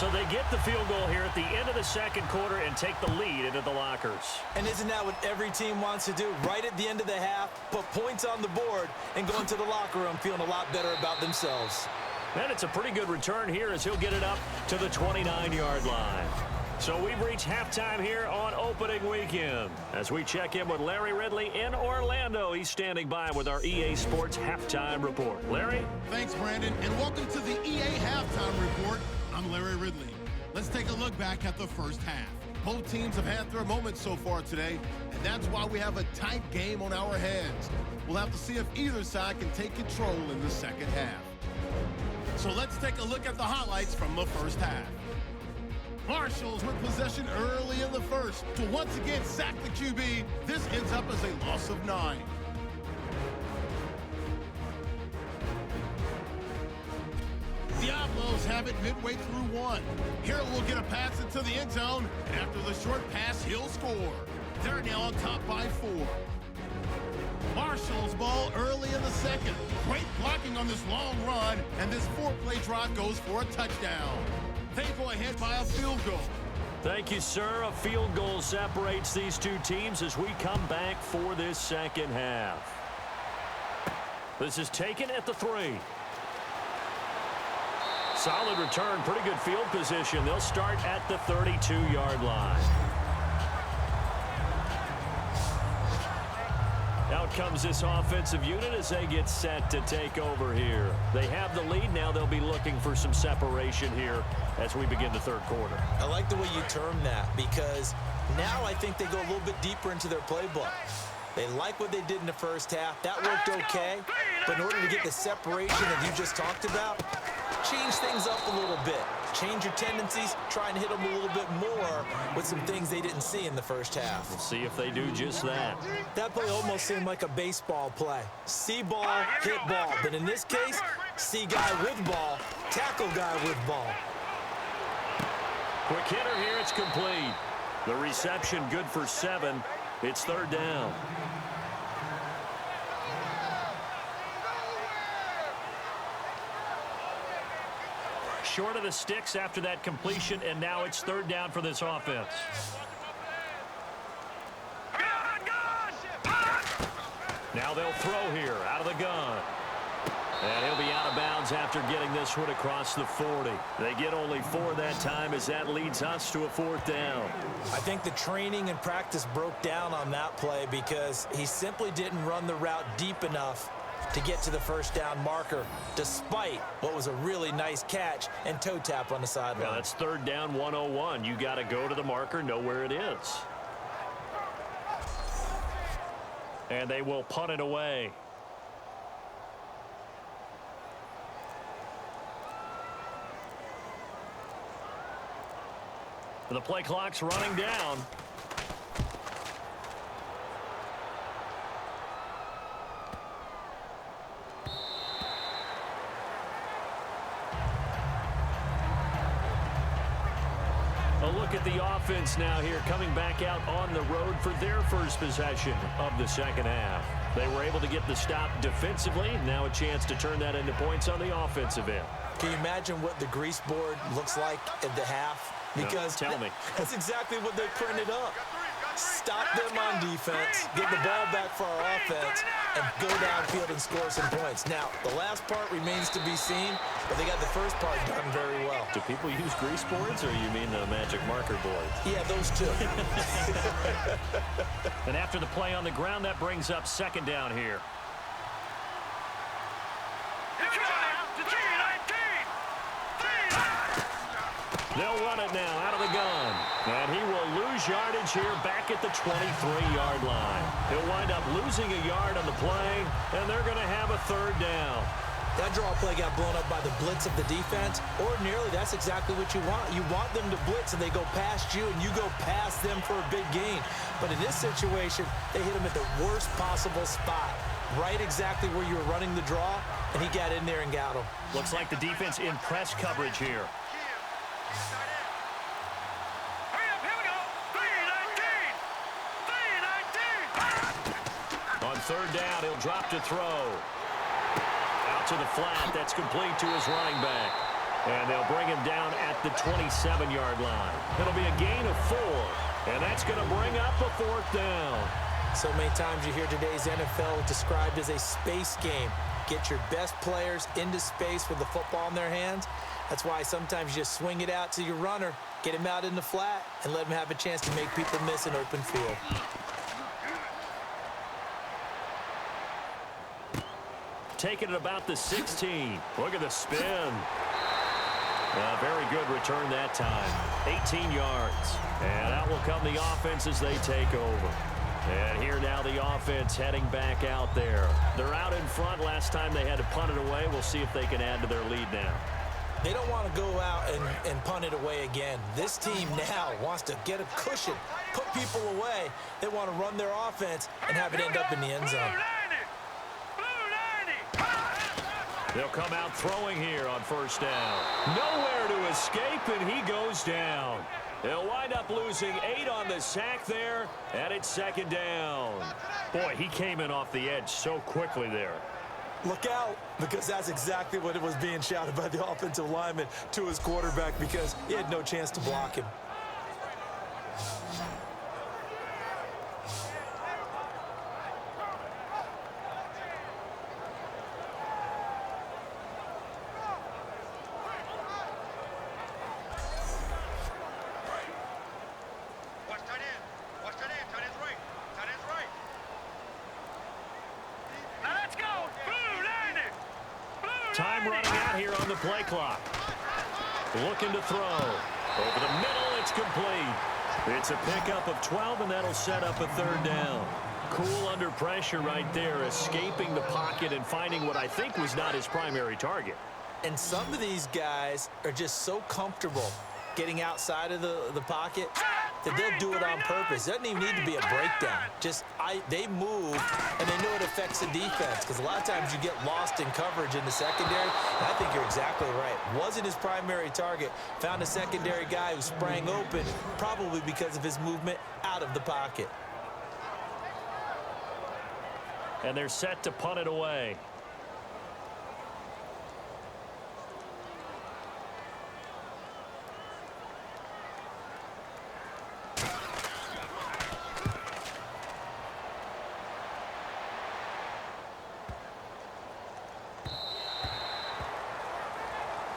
So they get the field goal here at the end of the second quarter and take the lead into the lockers. And isn't that what every team wants to do? Right at the end of the half, put points on the board and go into the locker room feeling a lot better about themselves. And it's a pretty good return here as he'll get it up to the 29-yard line. So we've reached halftime here on opening weekend. As we check in with Larry Ridley in Orlando, he's standing by with our EA Sports Halftime Report. Larry? Thanks, Brandon, and welcome to the EA Halftime Report. I'm Larry Ridley. Let's take a look back at the first half. Both teams have had their moments so far today, and that's why we have a tight game on our hands. We'll have to see if either side can take control in the second half. So let's take a look at the highlights from the first half. Marshalls with possession early in the first to once again sack the QB. This ends up as a loss of 9. Diablos have it midway through 1. Here will get a pass into the end zone, and after the short pass, he'll score. They're now on top by 4. Marshall's ball early in the second. Great blocking on this long run, and this 4-play drive goes for a touchdown. They go ahead by a field goal. Thank you, sir. A field goal separates these two teams as we come back for this second half. This is taken at the 3. Solid return, pretty good field position. They'll start at the 32-yard line. Out comes this offensive unit as they get set to take over here. They have the lead. Now they'll be looking for some separation here as we begin the third quarter. I like the way you term that because now I think they go a little bit deeper into their playbook. They like what they did in the first half. That worked okay. But in order to get the separation that you just talked about, change things up a little bit. Change your tendencies, try and hit them a little bit more with some things they didn't see in the first half. We'll see if they do just that. That play almost seemed like a baseball play. See ball, hit ball. But in this case, see guy with ball, tackle guy with ball. Quick hitter here, it's complete. The reception good for 7. It's third down. Short of the sticks after that completion, and now it's third down for this offense. Now they'll throw here out of the gun. And he'll be out of bounds after getting this one across the 40. They get only 4 that time as that leads us to a fourth down. I think the training and practice broke down on that play because he simply didn't run the route deep enough to get to the first down marker, despite what was a really nice catch and toe tap on the sideline. Yeah, that's third down 101. You got to go to the marker, know where it is. And they will punt it away. The play clock's running down. A look at the offense now here, coming back out on the road for their first possession of the second half. They were able to get the stop defensively. Now a chance to turn that into points on the offensive end. Can you imagine what the grease board looks like at the half? Because no, tell me. That's exactly what they printed up. Stop them on defense, get the ball back for our offense, and go downfield and score some points. Now, the last part remains to be seen, but they got the first part done very well. Do people use grease boards, or you mean the magic marker boards? Yeah, those two. And after the play on the ground, that brings up second down here. They'll run it now out of the gun. And he will lose yardage here back at the 23-yard line. He'll wind up losing a yard on the play, and they're going to have a third down. That draw play got blown up by the blitz of the defense. Ordinarily, that's exactly what you want. You want them to blitz, and they go past you, and you go past them for a big gain. But in this situation, they hit him at the worst possible spot, right exactly where you were running the draw, and he got in there and got him. Looks like the defense in press coverage here. On third down, he'll drop to throw. Out to the flat. That's complete to his running back. And they'll bring him down at the 27-yard line. It'll be a gain of 4, and that's going to bring up a 4th down. So many times you hear today's NFL described as a space game. Get your best players into space with the football in their hands. That's why sometimes you just swing it out to your runner, get him out in the flat, and let him have a chance to make people miss an open field. Taking it about the 16. Look at the spin. Very good return that time. 18 yards. And out will come the offense as they take over. And here now the offense heading back out there. They're out in front. Last time they had to punt it away. We'll see if they can add to their lead now. They don't want to go out and punt it away again. This team now wants to get a cushion, put people away. They want to run their offense and have it end up in the end zone. They'll come out throwing here on 1st down. Nowhere to escape, and he goes down. They'll wind up losing 8 on the sack there, and it's 2nd down. Boy, he came in off the edge so quickly there. Look out, because that's exactly what it was being shouted by the offensive lineman to his quarterback, because he had no chance to block him. Time running out here on the play clock. Looking to throw. Over the middle, it's complete. It's a pickup of 12, and that'll set up a 3rd down. Cool under pressure right there, escaping the pocket and finding what I think was not his primary target. And some of these guys are just so comfortable getting outside of the pocket that they'll do it on purpose. It doesn't even need to be a breakdown. They move, and they know it affects the defense, because a lot of times you get lost in coverage in the secondary. And I think you're exactly right. Wasn't his primary target. Found a secondary guy who sprang open, probably because of his movement out of the pocket. And they're set to punt it away.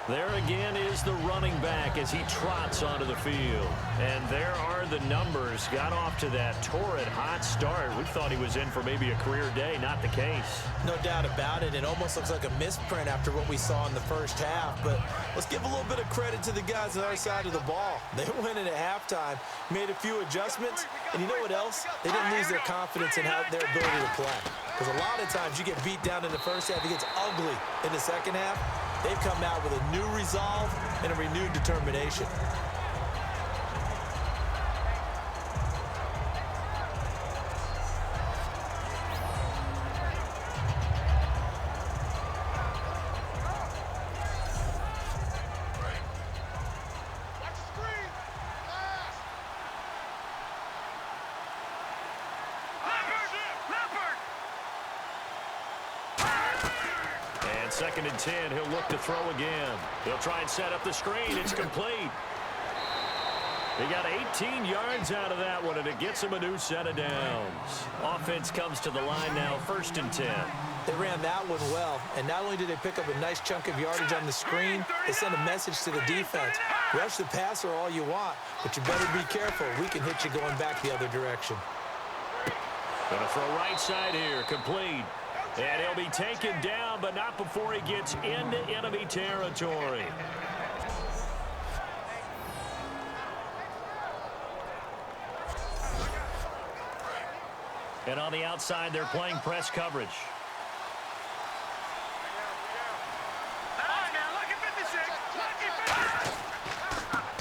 There again is the running back as he trots onto the field. And there are the numbers. Got off to that torrid hot start. We thought he was in for maybe a career day. Not the case. No doubt about it. It almost looks like a misprint after what we saw in the first half. But let's give a little bit of credit to the guys on our side of the ball. They went in at halftime, made a few adjustments. And you know what else? They didn't lose their confidence in their ability to play. Because a lot of times you get beat down in the first half. It gets ugly in the second half. They've come out with a new resolve and a renewed determination. And 2nd and 10, he'll look to throw again. He'll try and set up the screen. It's complete. He got 18 yards out of that one, and it gets him a new set of downs. Offense comes to the line now, 1st and 10. They ran that one well, and not only did they pick up a nice chunk of yardage on the screen, they sent a message to the defense. Rush the passer all you want, but you better be careful. We can hit you going back the other direction. Gonna throw right side here, complete. And he'll be taken down, but not before he gets into enemy territory. And on the outside, they're playing press coverage.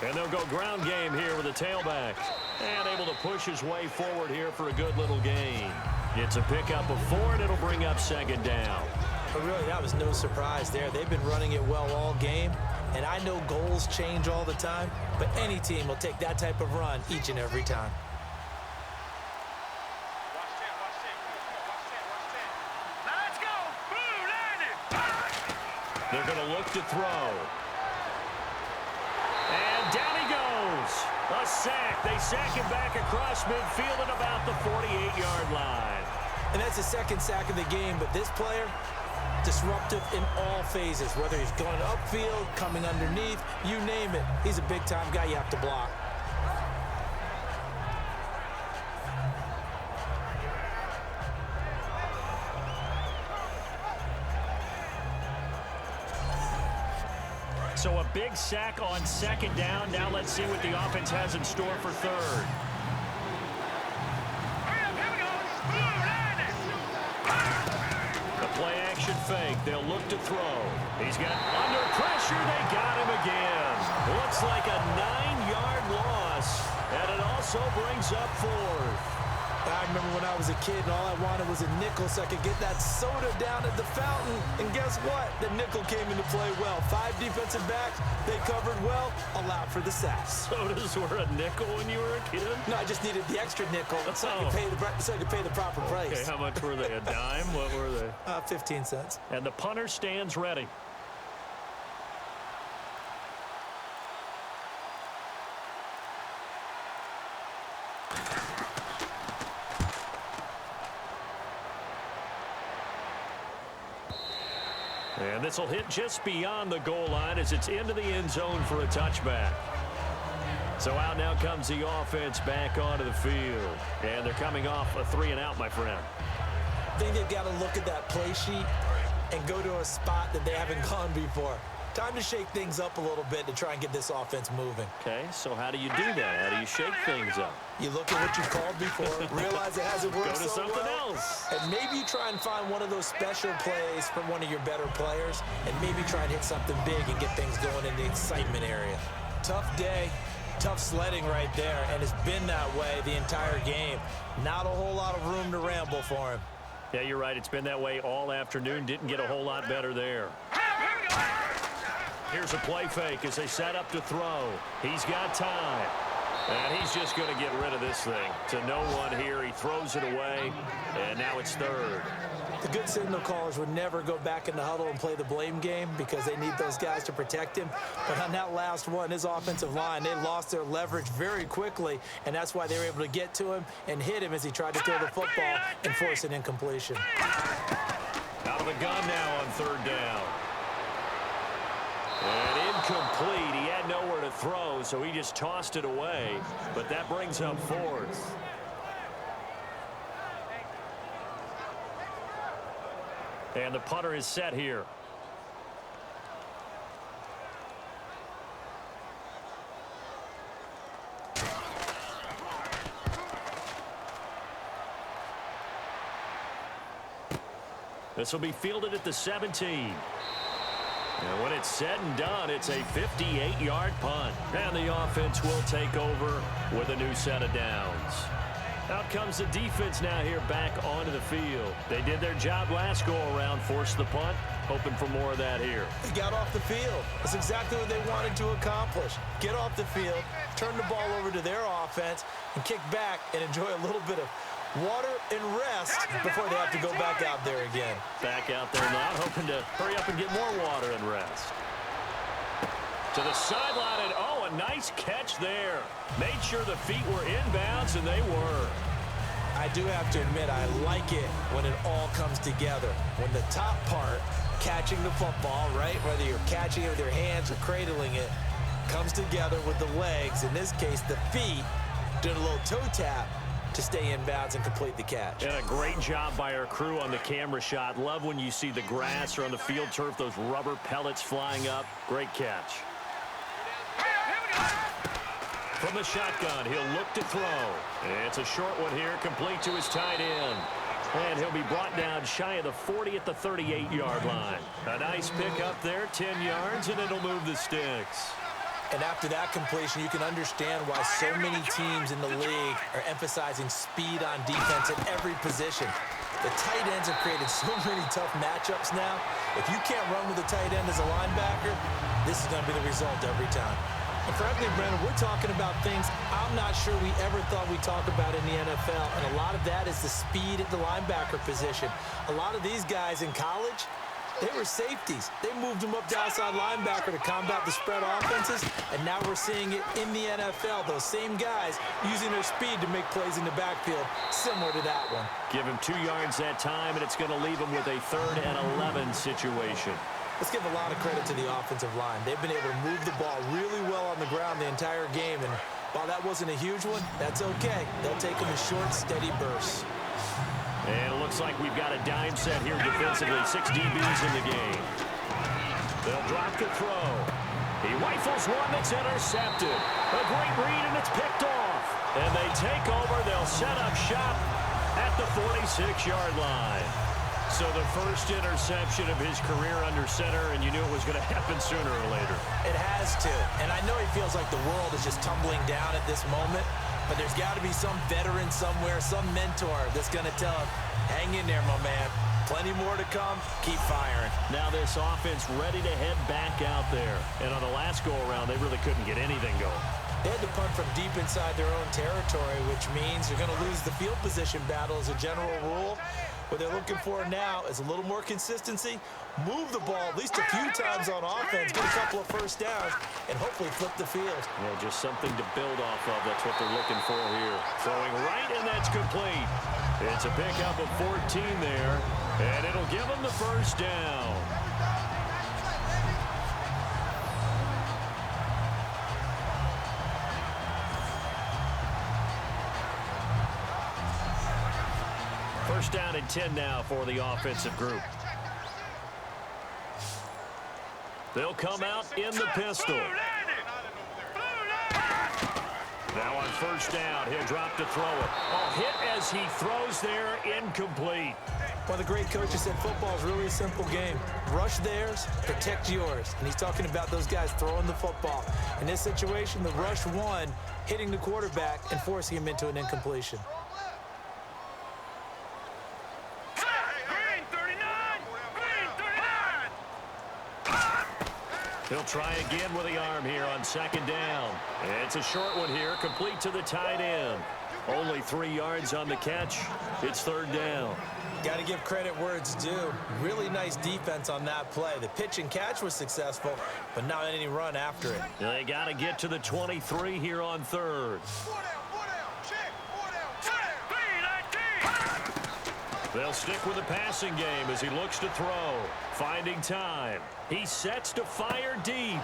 And they'll go ground game here with a tailback. And able to push his way forward here for a good little gain. It's a pickup of 4, and it'll bring up 2nd down. But really, that was no surprise there. They've been running it well all game. And I know goals change all the time, but any team will take that type of run each and every time. They're going to look to throw. goes. A sack. They sack him back across midfield at about the 48-yard line. And that's the second sack of the game, but this player, disruptive in all phases, whether he's going upfield, coming underneath, you name it. He's a big-time guy you have to block. So a big sack on second down. Now let's see what the offense has in store for third. The play-action fake. They'll look to throw. He's got under pressure. They got him again. Looks like a 9-yard loss, and it also brings up fourth. I remember when I was a kid and all I wanted was a nickel so I could get that soda down at the fountain. And guess what? The nickel came into play well. 5 defensive backs, they covered well, allowed for the sacks. Sodas were a nickel when you were a kid? No, I just needed the extra nickel so I could pay the proper price. Okay, how much were they? A dime? What were they? 15 cents. And the punter stands ready. And this will hit just beyond the goal line as it's into the end zone for a touchback. So out now comes the offense back onto the field. And they're coming off a 3-and-out, my friend. I think they've got to look at that play sheet and go to a spot that they haven't gone before. Time to shake things up a little bit to try and get this offense moving. Okay, so how do you do that? How do you shake things up? You look at what you've called before, realize it hasn't worked Go to so something well, else. and maybe you try and find one of those special plays from one of your better players, and maybe try and hit something big and get things going in the excitement area. Tough day, tough sledding right there, and it's been that way the entire game. Not a whole lot of room to ramble for him. Yeah, you're right. It's been that way all afternoon. Didn't get a whole lot better there. Here's a play fake as they set up to throw. He's got time. And he's just going to get rid of this thing. To no one here. He throws it away. And now it's third. The good signal callers would never go back in the huddle and play the blame game because they need those guys to protect him. But on that last one, his offensive line, they lost their leverage very quickly, and that's why they were able to get to him and hit him as he tried to throw the football and force an incompletion. Out of the gun now on third down. And incomplete. He had nowhere to throw, so he just tossed it away. But that brings up fourth. And the punter is set here. This will be fielded at the 17. And when it's said and done, it's a 58-yard punt. And the offense will take over with a new set of downs. Out comes the defense now here back onto the field. They did their job last go-around, forced the punt, hoping for more of that here. They got off the field. That's exactly what they wanted to accomplish. Get off the field, turn the ball over to their offense, and kick back and enjoy a little bit of water and rest before they have to go back out there again. Back out there now, hoping to hurry up and get more water and rest. To the sideline, and oh, a nice catch there. Made sure the feet were inbounds, and they were. I do have to admit, I like it when it all comes together. When the top part, catching the football, right, whether you're catching it with your hands or cradling it, comes together with the legs, in this case the feet, doing a little toe tap to stay in bounds and complete the catch. And a great job by our crew on the camera shot. Love when you see the grass or on the field turf, those rubber pellets flying up. Great catch. From the shotgun, he'll look to throw. It's a short one here, complete to his tight end. And he'll be brought down shy of the 40 at the 38-yard line. A nice pick up there, 10 yards, and it'll move the sticks. And after that completion, you can understand why so many teams in the league are emphasizing speed on defense at every position. The tight ends have created so many tough matchups now. If you can't run with a tight end as a linebacker, this is going to be the result every time. And frankly, Brandon, we're talking about things I'm not sure we ever thought we'd talk about in the NFL. And a lot of that is the speed at the linebacker position. A lot of these guys in college, They were safeties. They moved them up to outside linebacker to combat the spread offenses, and now we're seeing it in the NFL. Those same guys using their speed to make plays in the backfield, similar to that one. Give him 2 yards that time, and it's going to leave him with a 3rd and 11 situation. Let's give a lot of credit to the offensive line. They've been able to move the ball really well on the ground the entire game, and while that wasn't a huge one, that's okay. They'll take them in short, steady bursts. And it looks like we've got a dime set here defensively. 6 DBs in the game. They'll drop the throw. He rifles one that's intercepted. A great read, and it's picked off. And they take over. They'll set up shop at the 46-yard line. So the first interception of his career under center, and you knew it was going to happen sooner or later. It has to. And I know he feels like the world is just tumbling down at this moment, but there's got to be some veteran somewhere, some mentor that's going to tell him, hang in there, my man. Plenty more to come. Keep firing. Now this offense ready to head back out there. And on the last go-around, they really couldn't get anything going. They had to punt from deep inside their own territory, which means they're going to lose the field position battle as a general rule. What they're looking for now is a little more consistency, move the ball at least a few times on offense, get a couple of first downs, and hopefully flip the field. Yeah, just something to build off of. That's what they're looking for here. Throwing right, and that's complete. It's a pickup of 14 there, and it'll give them the first down. First down and 10 now for the offensive group. They'll come out in the pistol. Now on first down, he'll drop to throw it. Oh, hit as he throws there, incomplete. One of the great coaches said football is really a simple game. Rush theirs, protect yours. And he's talking about those guys throwing the football. In this situation, the rush won, hitting the quarterback and forcing him into an incompletion. He'll try again with the arm here on second down. It's a short one here, complete to the tight end. Only 3 yards on the catch. It's third down. Got to give credit where it's due. Really nice defense on that play. The pitch and catch was successful, but not any run after it. They got to get to the 23 here on third. They'll stick with the passing game as he looks to throw. Finding time. He sets to fire deep.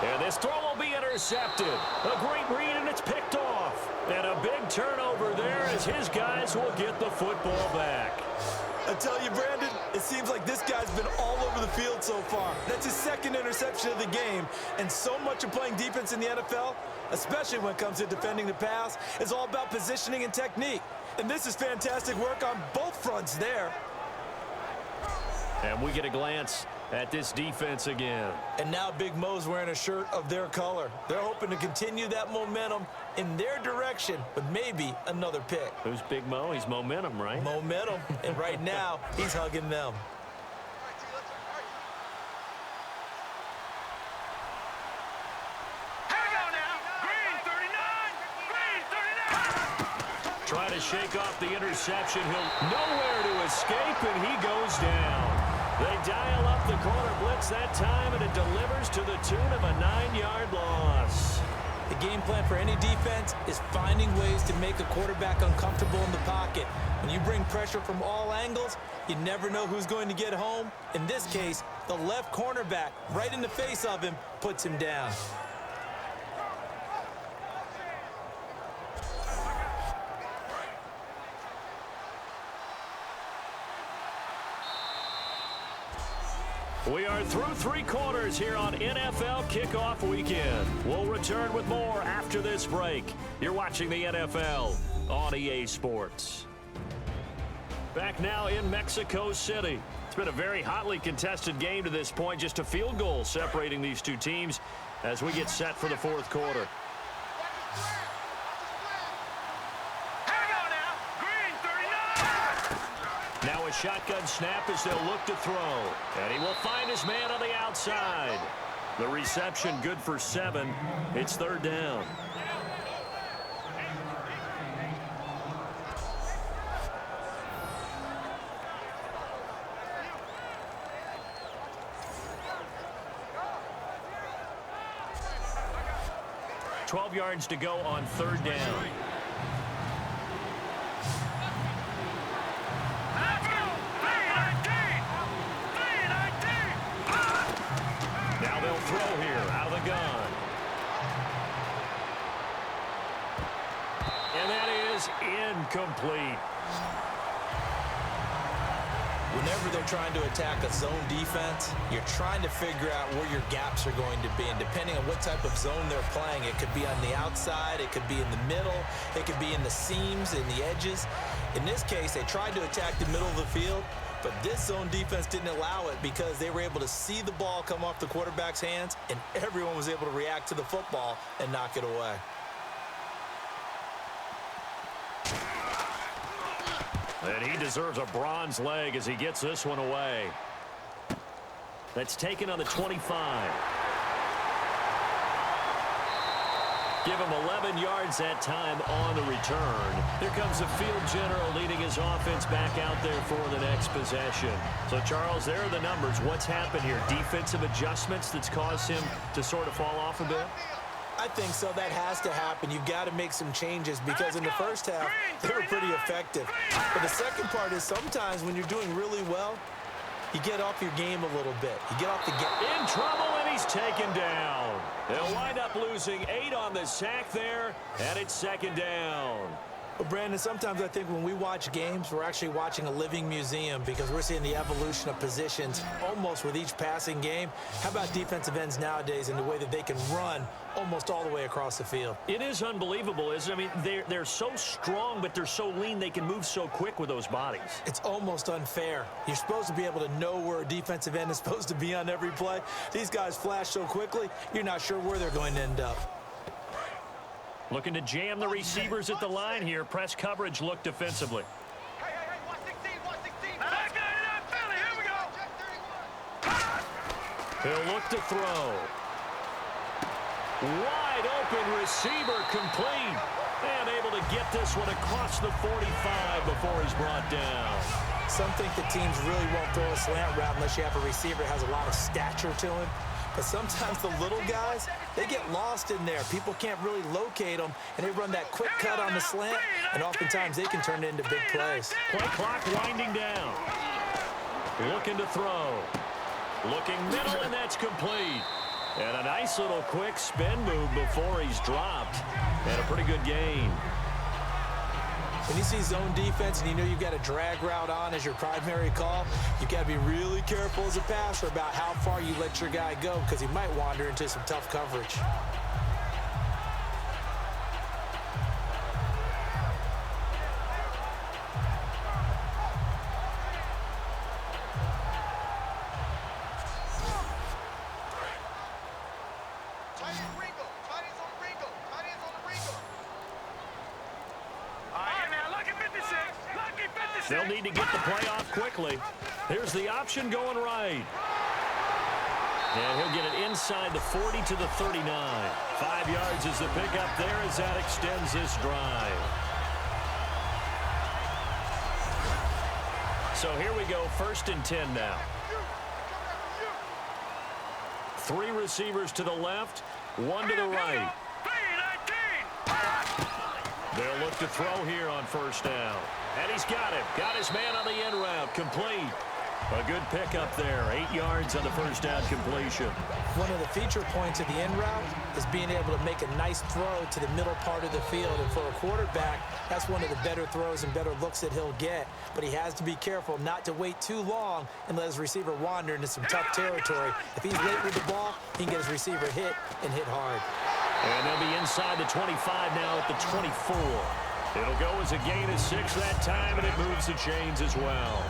And this throw will be intercepted. A great read, and it's picked off. And a big turnover there as his guys will get the football back. I tell you, Brandon, it seems like this guy's been all over the field so far. That's his second interception of the game. And so much of playing defense in the NFL, especially when it comes to defending the pass, is all about positioning and technique. And this is fantastic work on both fronts there. And we get a glance at this defense again. And now Big Mo's wearing a shirt of their color. They're hoping to continue that momentum in their direction with maybe another pick. Who's Big Mo? He's momentum, right? Momentum. And right now, he's hugging them. Trying to shake off the interception. He'll nowhere to escape, and he goes down. They dial up the corner blitz that time, and it delivers to the tune of a 9-yard loss. The game plan for any defense is finding ways to make a quarterback uncomfortable in the pocket. When you bring pressure from all angles, you never know who's going to get home. In this case, the left cornerback, right in the face of him, puts him down. We are through 3 quarters here on NFL Kickoff Weekend. We'll return with more after this break. You're watching the NFL on EA Sports. Back now in Mexico City. It's been a very hotly contested game to this point. Just a field goal separating these two teams as we get set for the fourth quarter. Now a shotgun snap as they'll look to throw. And he will find his man on the outside. The reception good for 7. It's third down. 12 yards to go on third down. Now they'll throw here out of the gun. And that is incomplete. Whenever they're trying to attack a zone defense, you're trying to figure out where your gaps are going to be. And depending on what type of zone they're playing, it could be on the outside, it could be in the middle, it could be in the seams, in the edges. In this case, they tried to attack the middle of the field, but this zone defense didn't allow it because they were able to see the ball come off the quarterback's hands, and everyone was able to react to the football and knock it away. And he deserves a bronze leg as he gets this one away. That's taken on the 25. Give him 11 yards that time on the return. Here comes the field general leading his offense back out there for the next possession. So, Charles, there are the numbers. What's happened here? Defensive adjustments that's caused him to sort of fall off a bit? I think so. That has to happen. You've got to make some changes because in the first half, they were pretty effective. But the second part is sometimes when you're doing really well, you get off your game a little bit. You get off the game. In trouble, and he's taken down. They'll wind up losing 8 on the sack there, and it's second down. Well, Brandon, sometimes I think when we watch games, we're actually watching a living museum because we're seeing the evolution of positions almost with each passing game. How about defensive ends nowadays and the way that they can run almost all the way across the field? It is unbelievable, isn't it? I mean, they're so strong, but they're so lean, they can move so quick with those bodies. It's almost unfair. You're supposed to be able to know where a defensive end is supposed to be on every play. These guys flash so quickly, you're not sure where they're going to end up. Looking to jam the receivers at the line here. Press coverage look defensively. Hey, 116, 116. Back it up, Billy. Here we go. He'll look to throw. Wide open receiver complete. And able to get this one across the 45 before he's brought down. Some think the teams really won't throw a slant route unless you have a receiver that has a lot of stature to him. But sometimes the little guys, they get lost in there. People can't really locate them, and they run that quick cut on the slant, and oftentimes they can turn it into big plays. Play clock winding down. Looking to throw. Looking middle, and that's complete. And a nice little quick spin move before he's dropped. And a pretty good gain. When you see zone defense and you know you've got a drag route on as your primary call, you've got to be really careful as a passer about how far you let your guy go because he might wander into some tough coverage. They'll need to get the play off quickly. Here's the option going right. And he'll get it inside the 40 to the 39. 5 yards is the pickup there as that extends this drive. So here we go, 1st and 10 now. 3 receivers to the left, 1 to the right. They'll look to throw here on 1st down. And he's got it. Got his man on the end route. Complete. A good pickup there. 8 yards on the 1st down completion. One of the feature points of the end route is being able to make a nice throw to the middle part of the field. And for a quarterback, that's one of the better throws and better looks that he'll get. But he has to be careful not to wait too long and let his receiver wander into some tough territory. If he's late with the ball, he can get his receiver hit and hit hard. And they'll be inside the 25 now at the 24. It'll go as a gain of 6 that time, and it moves the chains as well.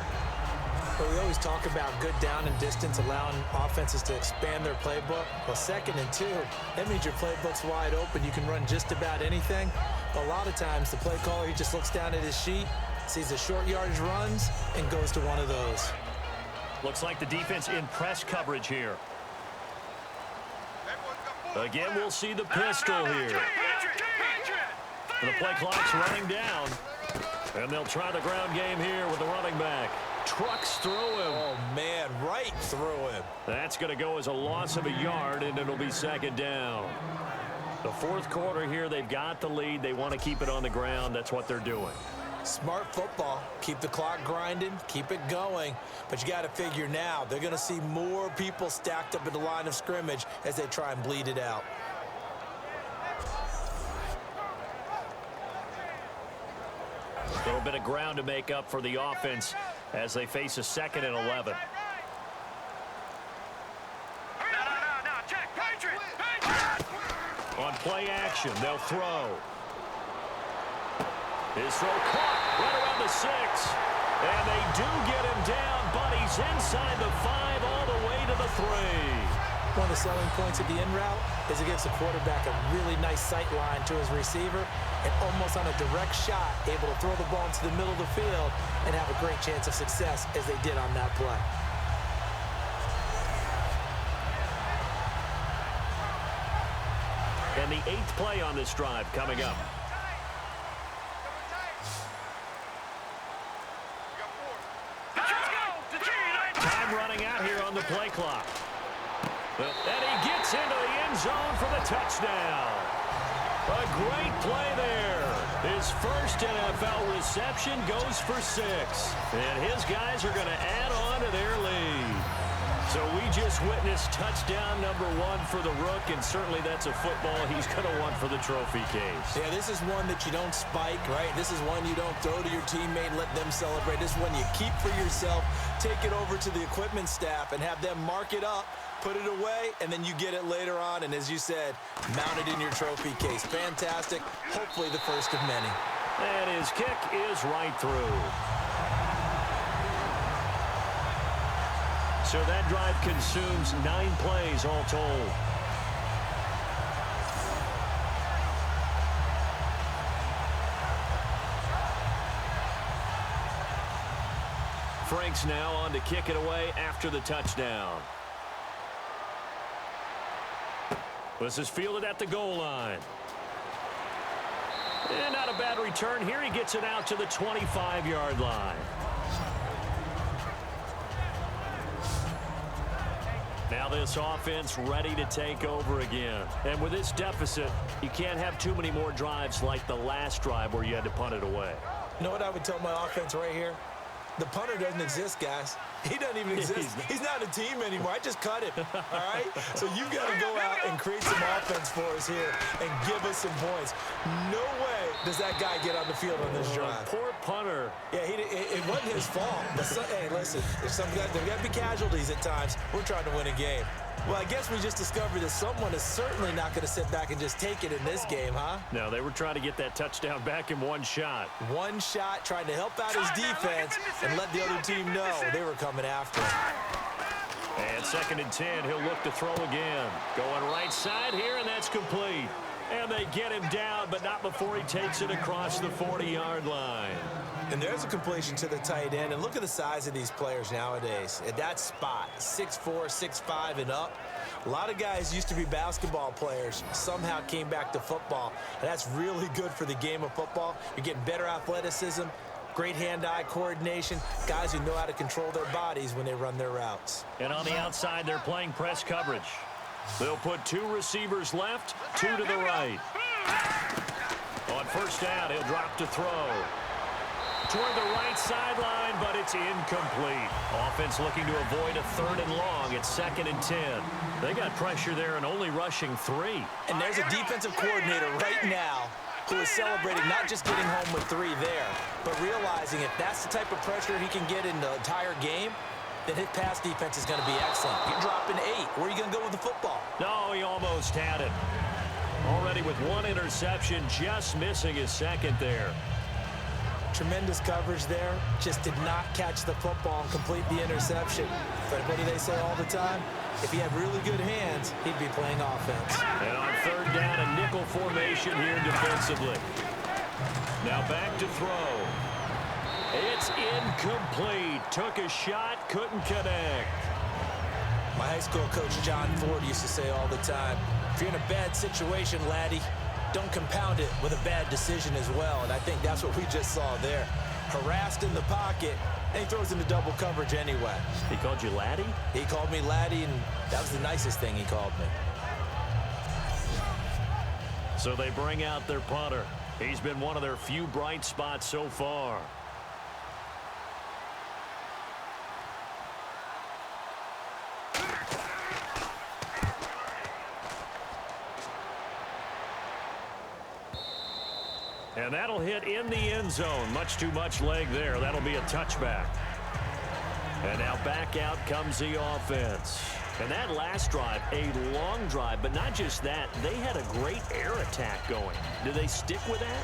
But we always talk about good down and distance, allowing offenses to expand their playbook. Well, 2nd and 2, that means your playbook's wide open. You can run just about anything. But a lot of times, the play caller, he just looks down at his sheet, sees the short yardage runs, and goes to one of those. Looks like the defense in press coverage here. Again, we'll see the pistol here. The play clock's running down. And they'll try the ground game here with the running back. Trucks through him. Oh, man, right through him. That's going to go as a loss of a yard, and it'll be 2nd down. The fourth quarter here, they've got the lead. They want to keep it on the ground. That's what they're doing. Smart football. Keep the clock grinding. Keep it going. But you got to figure now, they're going to see more people stacked up at the line of scrimmage as they try and bleed it out. A little bit of ground to make up for the offense as they face a 2nd and 11. On play action, they'll throw. His throw caught right around the 6. And they do get him down, but he's inside the 5 all the way to the 3. One of the selling points of the in route is it gives the quarterback a really nice sight line to his receiver and almost on a direct shot able to throw the ball into the middle of the field and have a great chance of success as they did on that play. And the 8th play on this drive coming up. Time running out here on the play clock. And he gets into the end zone for the touchdown. A great play there. His first NFL reception goes for 6. And his guys are going to add on to their lead. So we just witnessed touchdown number 1 for the Rook, and certainly that's a football he's going to want for the trophy case. Yeah, this is one that you don't spike, right? This is one you don't throw to your teammate and let them celebrate. This is one you keep for yourself, take it over to the equipment staff, and have them mark it up, put it away, and then you get it later on, and as you said, mount it in your trophy case. Fantastic. Hopefully the first of many. And his kick is right through. So that drive consumes 9 plays all told. Franks now on to kick it away after the touchdown. This is fielded at the goal line. And not a bad return here. He gets it out to the 25-yard line. Now this offense ready to take over again. And with this deficit, you can't have too many more drives like the last drive where you had to punt it away. You know what I would tell my offense right here? The punter doesn't exist, guys. He doesn't even exist. He's not a team anymore. I just cut him, all right? So you've got to go out and create some offense for us here and give us some points. No way does that guy get on the field on this drive. Poor punter. Yeah, it wasn't his fault. But hey, listen, there's got to be casualties at times. We're trying to win a game. Well, I guess we just discovered that someone is certainly not going to sit back and just take it in this game, huh? No, they were trying to get that touchdown back in one shot. One shot, trying to help out his defense and let the other team know they were coming after him. And 2nd and 10, he'll look to throw again. Going right side here, and that's complete. And they get him down, but not before he takes it across the 40-yard line. And there's a completion to the tight end. And look at the size of these players nowadays. At that spot, 6'4", 6'5", and up. A lot of guys used to be basketball players, somehow came back to football. And that's really good for the game of football. You're getting better athleticism, great hand-eye coordination, guys who know how to control their bodies when they run their routes. And on the outside, they're playing press coverage. They'll put 2 receivers left, 2 to the right. On first down, he'll drop to throw. Toward the right sideline, but it's incomplete. Offense looking to avoid a 3rd and long. It's 2nd and 10. They got pressure there and only rushing 3. And there's a defensive coordinator right now who is celebrating not just getting home with 3 there, but realizing if that's the type of pressure he can get in the entire game, then his pass defense is going to be excellent. You're dropping 8. Where are you going to go with the football? No, he almost had it. Already with 1 interception, just missing his 2nd there. Tremendous coverage there. Just did not catch the football and complete the interception. But what do they say all the time? If he had really good hands, he'd be playing offense. And on 3rd down, a nickel formation here defensively. Now back to throw. It's incomplete. Took a shot, couldn't connect. My high school coach, John Ford, used to say all the time, if you're in a bad situation, laddie, don't compound it with a bad decision as well. And I think that's what we just saw there. Harassed in the pocket, and he throws into double coverage anyway. He called you laddie? He called me laddie, and that was the nicest thing he called me. So they bring out their punter. He's been one of their few bright spots so far. And that'll hit in the end zone. Much too much leg there. That'll be a touchback. And now back out comes the offense. And that last drive, a long drive, but not just that. They had a great air attack going. Do they stick with that?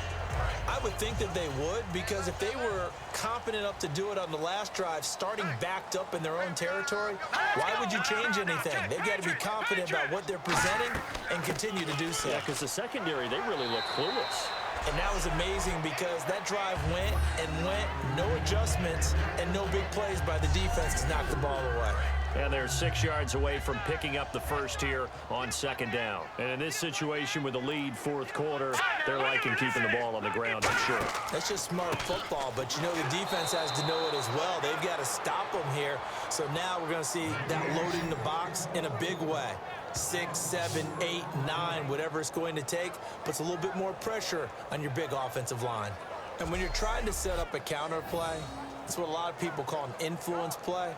I would think that they would, because if they were confident enough to do it on the last drive, starting backed up in their own territory, why would you change anything? They've got to be confident about what they're presenting and continue to do so. Yeah, because the secondary, they really look clueless. And that was amazing because that drive went and went, no adjustments, and no big plays by the defense to knock the ball away. And they're 6 yards away from picking up the first here on second down. And in this situation with the lead fourth quarter, they're liking keeping the ball on the ground, I'm sure. That's just smart football, but you know the defense has to know it as well. They've got to stop them here. So now we're going to see that loading the box in a big way. 6, 7, 8, 9, whatever it's going to take, puts a little bit more pressure on your big offensive line. And when you're trying to set up a counter play, that's what a lot of people call an influence play.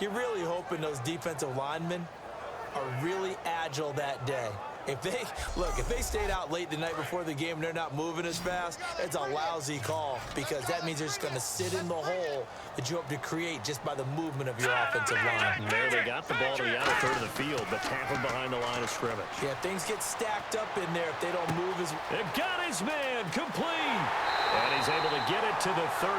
You're really hoping those defensive linemen are really agile that day. If they stayed out late the night before the game and they're not moving as fast, it's a lousy call because that means they're just going to sit in the hole that you hope to create just by the movement of your offensive line. There they got the ball to the outer third of the field, but tackled behind the line of scrimmage. Yeah, things get stacked up in there if they don't move as... It got his man complete. And he's able to get it to the 33.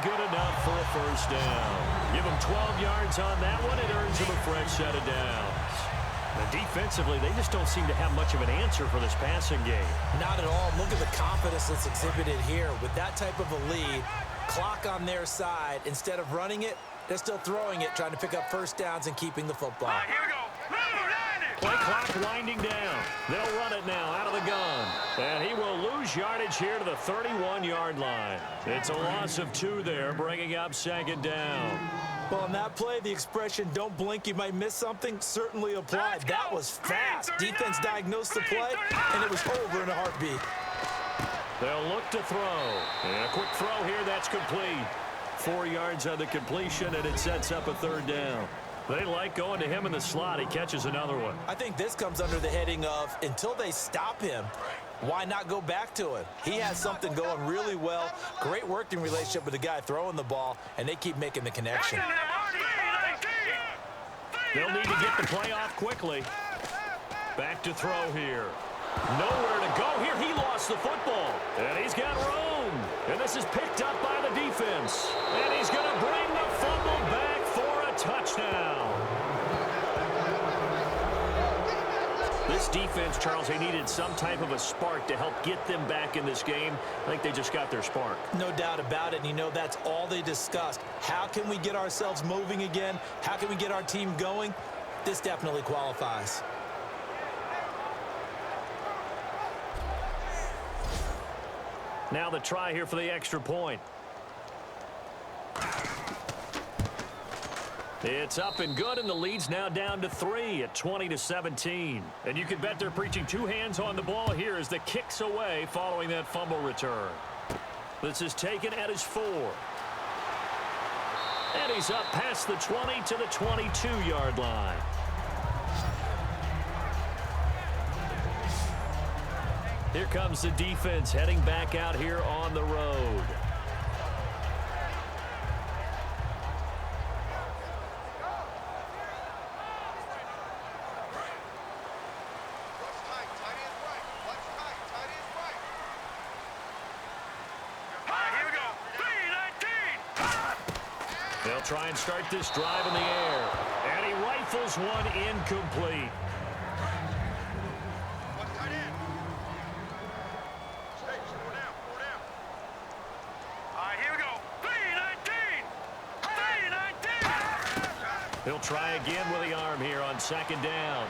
Good enough for a first down. Give him 12 yards on that one. It earns him a fresh set of downs. And defensively, they just don't seem to have much of an answer for this passing game. Not at all. Look at the confidence that's exhibited here. With that type of a lead, clock on their side, instead of running it, they're still throwing it, trying to pick up first downs and keeping the football. All right, here we go. Play clock winding down. They'll run it now out of the gun. And he will lose yardage here to the 31-yard line. It's a loss of 2 there, bringing up second down. Well, on that play, the expression, don't blink, you might miss something, certainly applied. That was fast. Defense diagnosed the play, and it was over in a heartbeat. They'll look to throw. And a quick throw here, that's complete. 4 yards on the completion, and it sets up a third down. They like going to him in the slot. He catches another one. I think this comes under the heading of, until they stop him, why not go back to it? He has something going really well. Great working relationship with the guy throwing the ball, and they keep making the connection. They'll need to get the play off quickly. Back to throw here. Nowhere to go here. He lost the football. And he's got room. And this is picked up by the defense. And he's going to bring the fumble back for a touchdown. This defense, Charles, they needed some type of a spark to help get them back in this game. I think they just got their spark. No doubt about it. And you know, that's all they discussed. How can we get ourselves moving again? How can we get our team going? This definitely qualifies. Now the try here for the extra point. It's up and good, and the lead's now down to 3 at 20-17. And you can bet they're preaching 2 hands on the ball here as the kick's away following that fumble return. This is taken at his 4. And he's up past the 20 to the 22-yard line. Here comes the defense heading back out here on the road. They'll try and start this drive in the air. And he rifles one incomplete. He'll try again with the arm here on second down.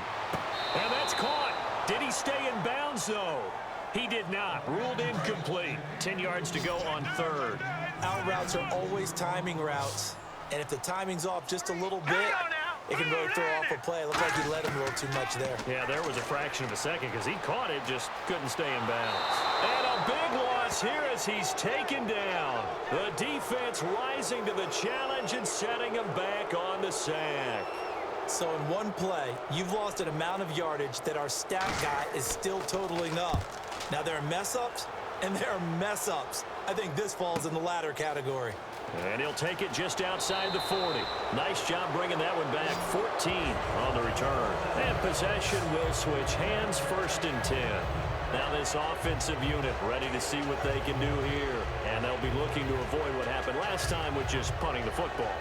And that's caught. Did he stay in bounds, though? He did not. Ruled incomplete. 10 yards to go on third. Out routes are always timing routes. And if the timing's off just a little bit, it can really throw off a play. It looked like he let him a little too much there. Yeah, there was a fraction of a second because he caught it, just couldn't stay in bounds. And a big loss here as he's taken down. The defense rising to the challenge and setting him back on the sack. So in one play, you've lost an amount of yardage that our stat guy is still totaling up. Now, there are mess-ups, and there are mess-ups. I think this falls in the latter category. And he'll take it just outside the 40. Nice job bringing that one back. 14 on the return. And possession will switch hands, 1st and 10. Now this offensive unit ready to see what they can do here. And they'll be looking to avoid what happened last time with just punting the football.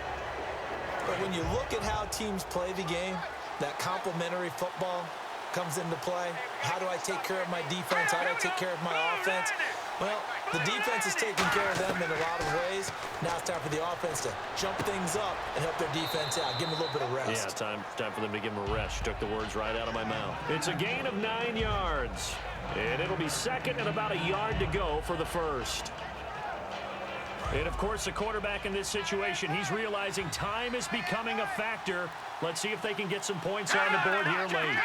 But when you look at how teams play the game, that complementary football comes into play. How do I take care of my defense? How do I take care of my offense? Well, the defense is taking care of them in a lot of ways. Now it's time for the offense to jump things up and help their defense out. Give them a little bit of rest. Yeah, time for them to give them a rest. You took the words right out of my mouth. It's a gain of 9 yards. And it'll be 2nd and about a yard to go for the 1st. And, of course, the quarterback in this situation, he's realizing time is becoming a factor. Let's see if they can get some points on the board here late.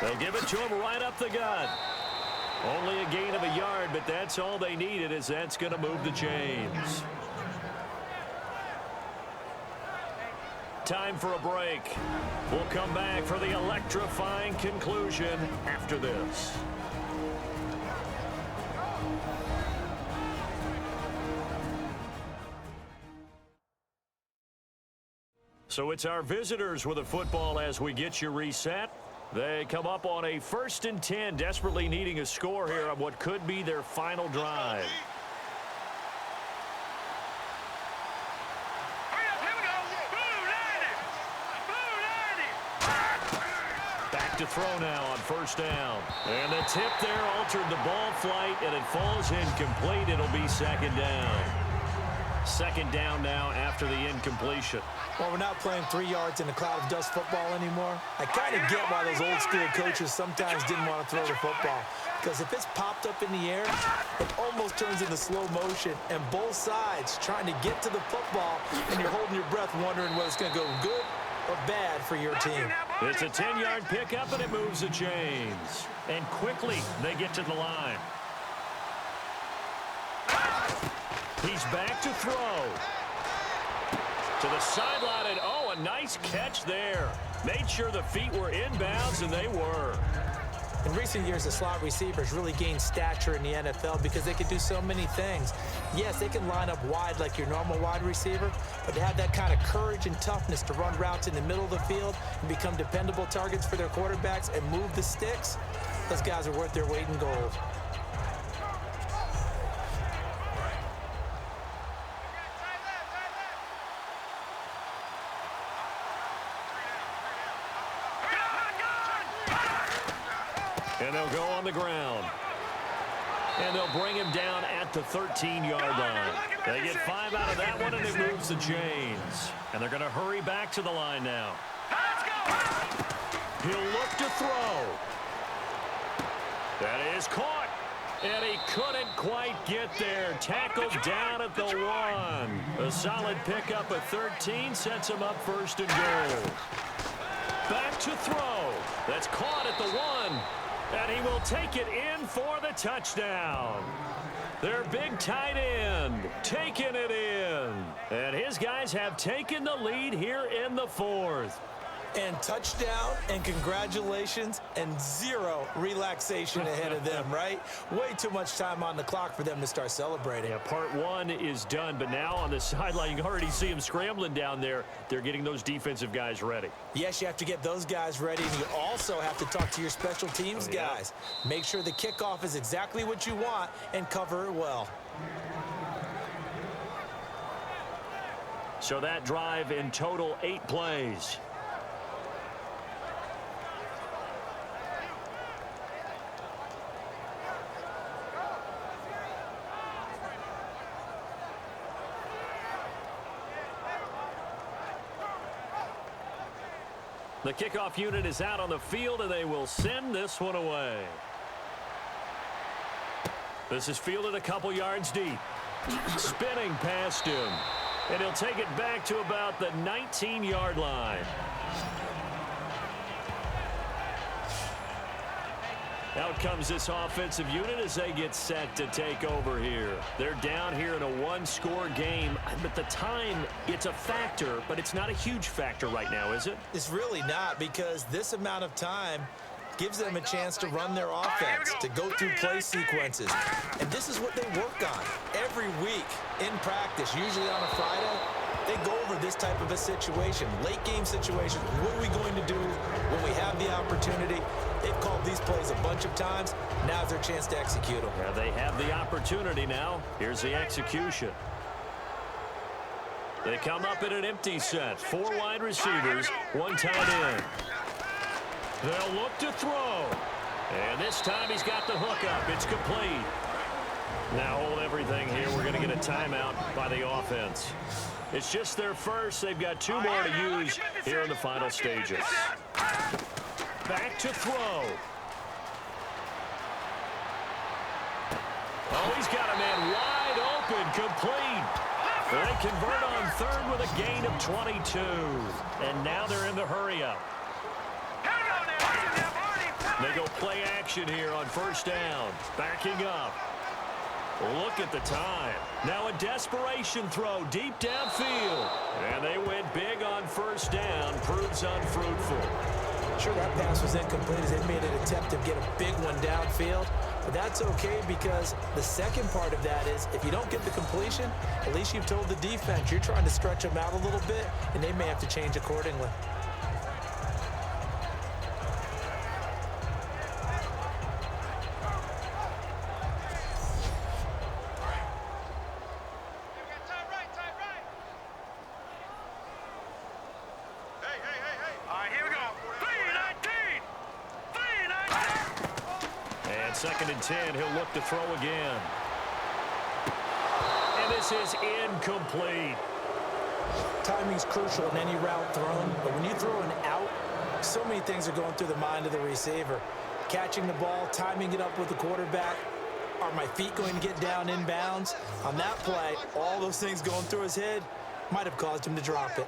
They'll give it to him right up the gut. Only a gain of a yard, but that's all they needed, as that's going to move the chains. Time for a break. We'll come back for the electrifying conclusion after this. So it's our visitors with the football as we get you reset. They come up on a 1st and 10, desperately needing a score here on what could be their final drive. Back to throw now on 1st down. And the tip there altered the ball flight, and it falls incomplete. It'll be 2nd down. 2nd down now after the incompletion. Well, we're not playing 3 yards in a cloud of dust football anymore. I kind of get why those old school coaches sometimes didn't want to throw the football. Because if it's popped up in the air, it almost turns into slow motion. And both sides trying to get to the football, and you're holding your breath wondering whether it's going to go good or bad for your team. It's a 10-yard pickup, and it moves the chains. And quickly, they get to the line. He's back to throw. To the sideline, and oh, a nice catch there. Made sure the feet were inbounds, and they were. In recent years, the slot receivers really gained stature in the NFL because they can do so many things. Yes, they can line up wide like your normal wide receiver, but to have that kind of courage and toughness to run routes in the middle of the field and become dependable targets for their quarterbacks and move the sticks, those guys are worth their weight in gold. And they'll go on the ground. And they'll bring him down at the 13-yard line. They get 5 out of that one, and it moves the chains. And they're going to hurry back to the line now. He'll look to throw. That is caught. And he couldn't quite get there. Tackled down at the 1. A solid pickup at 13 sets him up 1st and goal. Back to throw. That's caught at the 1. And he will take it in for the touchdown. Their big tight end taking it in. And his guys have taken the lead here in the 4th. And touchdown, and congratulations, and 0 relaxation ahead of them, right? Way too much time on the clock for them to start celebrating. Yeah, part 1 is done, but now on the sideline, you can already see them scrambling down there. They're getting those defensive guys ready. Yes, you have to get those guys ready, and you also have to talk to your special teams guys. Make sure the kickoff is exactly what you want and cover it well. So that drive in total 8 plays. The kickoff unit is out on the field, and they will send this one away. This is fielded a couple yards deep. Spinning past him. And he'll take it back to about the 19-yard line. Out comes this offensive unit as they get set to take over here. They're down here in a one-score game, but the time, it's a factor, but it's not a huge factor right now, is it? It's really not, because this amount of time gives them a chance to run their offense, to go through play sequences. And this is what they work on every week in practice, usually on a Friday. They go over this type of a situation, late game situation. What are we going to do when we have the opportunity? They've called these plays a bunch of times. Now's their chance to execute them. Yeah, they have the opportunity now. Here's the execution. They come up in an empty set. 4 wide receivers, 1 tight end. They'll look to throw. And this time he's got the hook up. It's complete. Now hold everything here. We're going to get a timeout by the offense. It's just their first. They've got 2 more to use here in the final stages. Back to throw. Oh, he's got a man wide open, complete. They convert on third with a gain of 22. And now they're in the hurry-up. They go play action here on first down. Backing up. Look at the time. Now a desperation throw deep downfield. And they went big on first down. Proves unfruitful. Sure, that pass was incomplete as they made an attempt to get a big one downfield. But that's okay, because the second part of that is if you don't get the completion, at least you've told the defense you're trying to stretch them out a little bit, and they may have to change accordingly. Second and 10, he'll look to throw again. And this is incomplete. Timing's crucial in any route thrown, but when you throw an out, so many things are going through the mind of the receiver. Catching the ball, timing it up with the quarterback. Are my feet going to get down in bounds? On that play, all those things going through his head might have caused him to drop it.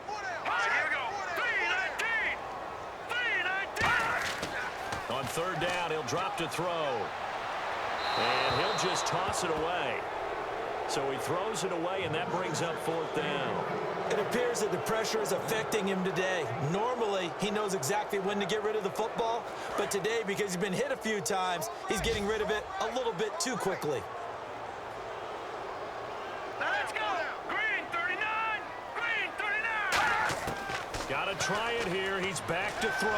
On third down, he'll drop to throw. And he'll just toss it away. So he throws it away, and that brings up fourth down. It appears that the pressure is affecting him today. Normally, he knows exactly when to get rid of the football, but today, because he's been hit a few times, he's getting rid of it a little bit too quickly. Let's go! Green 39! Green 39! Got to try it here. He's back to throw.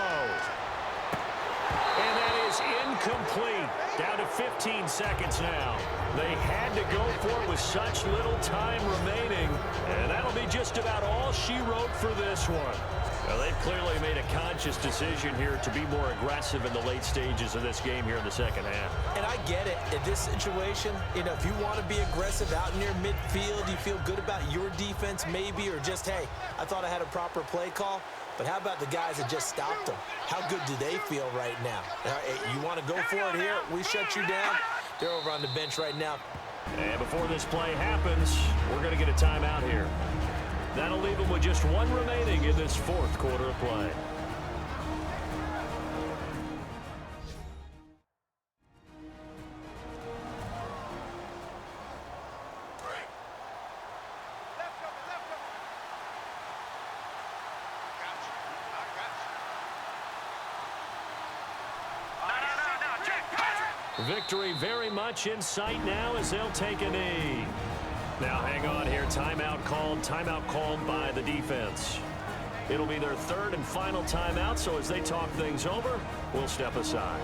And that is incomplete. Down to 15 seconds now. They had to go for it with such little time remaining. And that'll be just about all she wrote for this one. Well, they've clearly made a conscious decision here to be more aggressive in the late stages of this game here in the second half. And I get it. In this situation, you know, if you want to be aggressive out near midfield, you feel good about your defense maybe, or just, hey, I thought I had a proper play call. But how about the guys that just stopped them? How good do they feel right now? You want to go for it here? We shut you down. They're over on the bench right now. And before this play happens, we're going to get a timeout here. That'll leave them with just 1 remaining in this fourth quarter of play. Victory very much in sight now as they'll take a knee. Now hang on here. Timeout called by the defense. It'll be their third and final timeout, so as they talk things over, we'll step aside.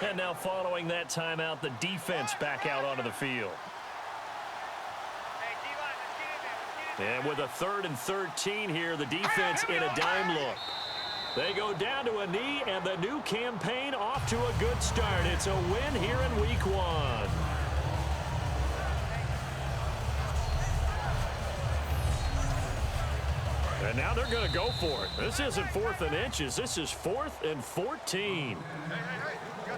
And now following that timeout, the defense back out onto the field. And with a 3rd and 13 here, the defense in a dime look. They go down to a knee, and the new campaign off to a good start. It's a win here in week 1. And now they're going to go for it. This isn't 4th and inches. This is 4th and 14.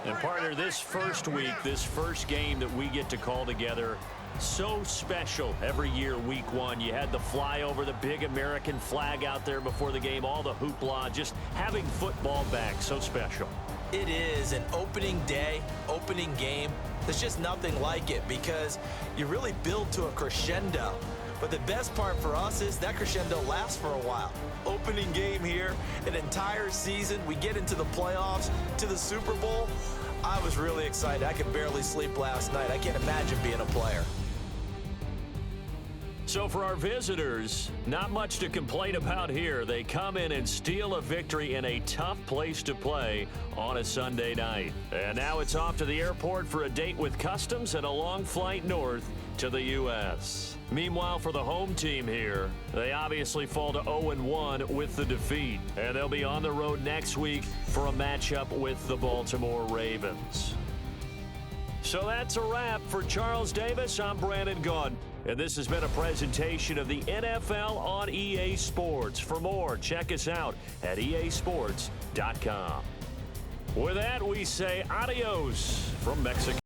Hey, And partner, this first week, this first game that we get to call together, so special every year, week one. You had the flyover, the big American flag out there before the game, all the hoopla, just having football back, so special. It is an opening day, opening game. There's just nothing like it because you really build to a crescendo. But the best part for us is that crescendo lasts for a while. Opening game here, an entire season. We get into the playoffs, to the Super Bowl. I was really excited. I could barely sleep last night. I can't imagine being a player. So for our visitors, not much to complain about here. They come in and steal a victory in a tough place to play on a Sunday night. And now it's off to the airport for a date with Customs and a long flight north to the U.S. Meanwhile, for the home team here, they obviously fall to 0-1 with the defeat. And they'll be on the road next week for a matchup with the Baltimore Ravens. So that's a wrap. For Charles Davis, I'm Brandon Gunn. And this has been a presentation of the NFL on EA Sports. For more, check us out at easports.com. With that, we say adios from Mexico.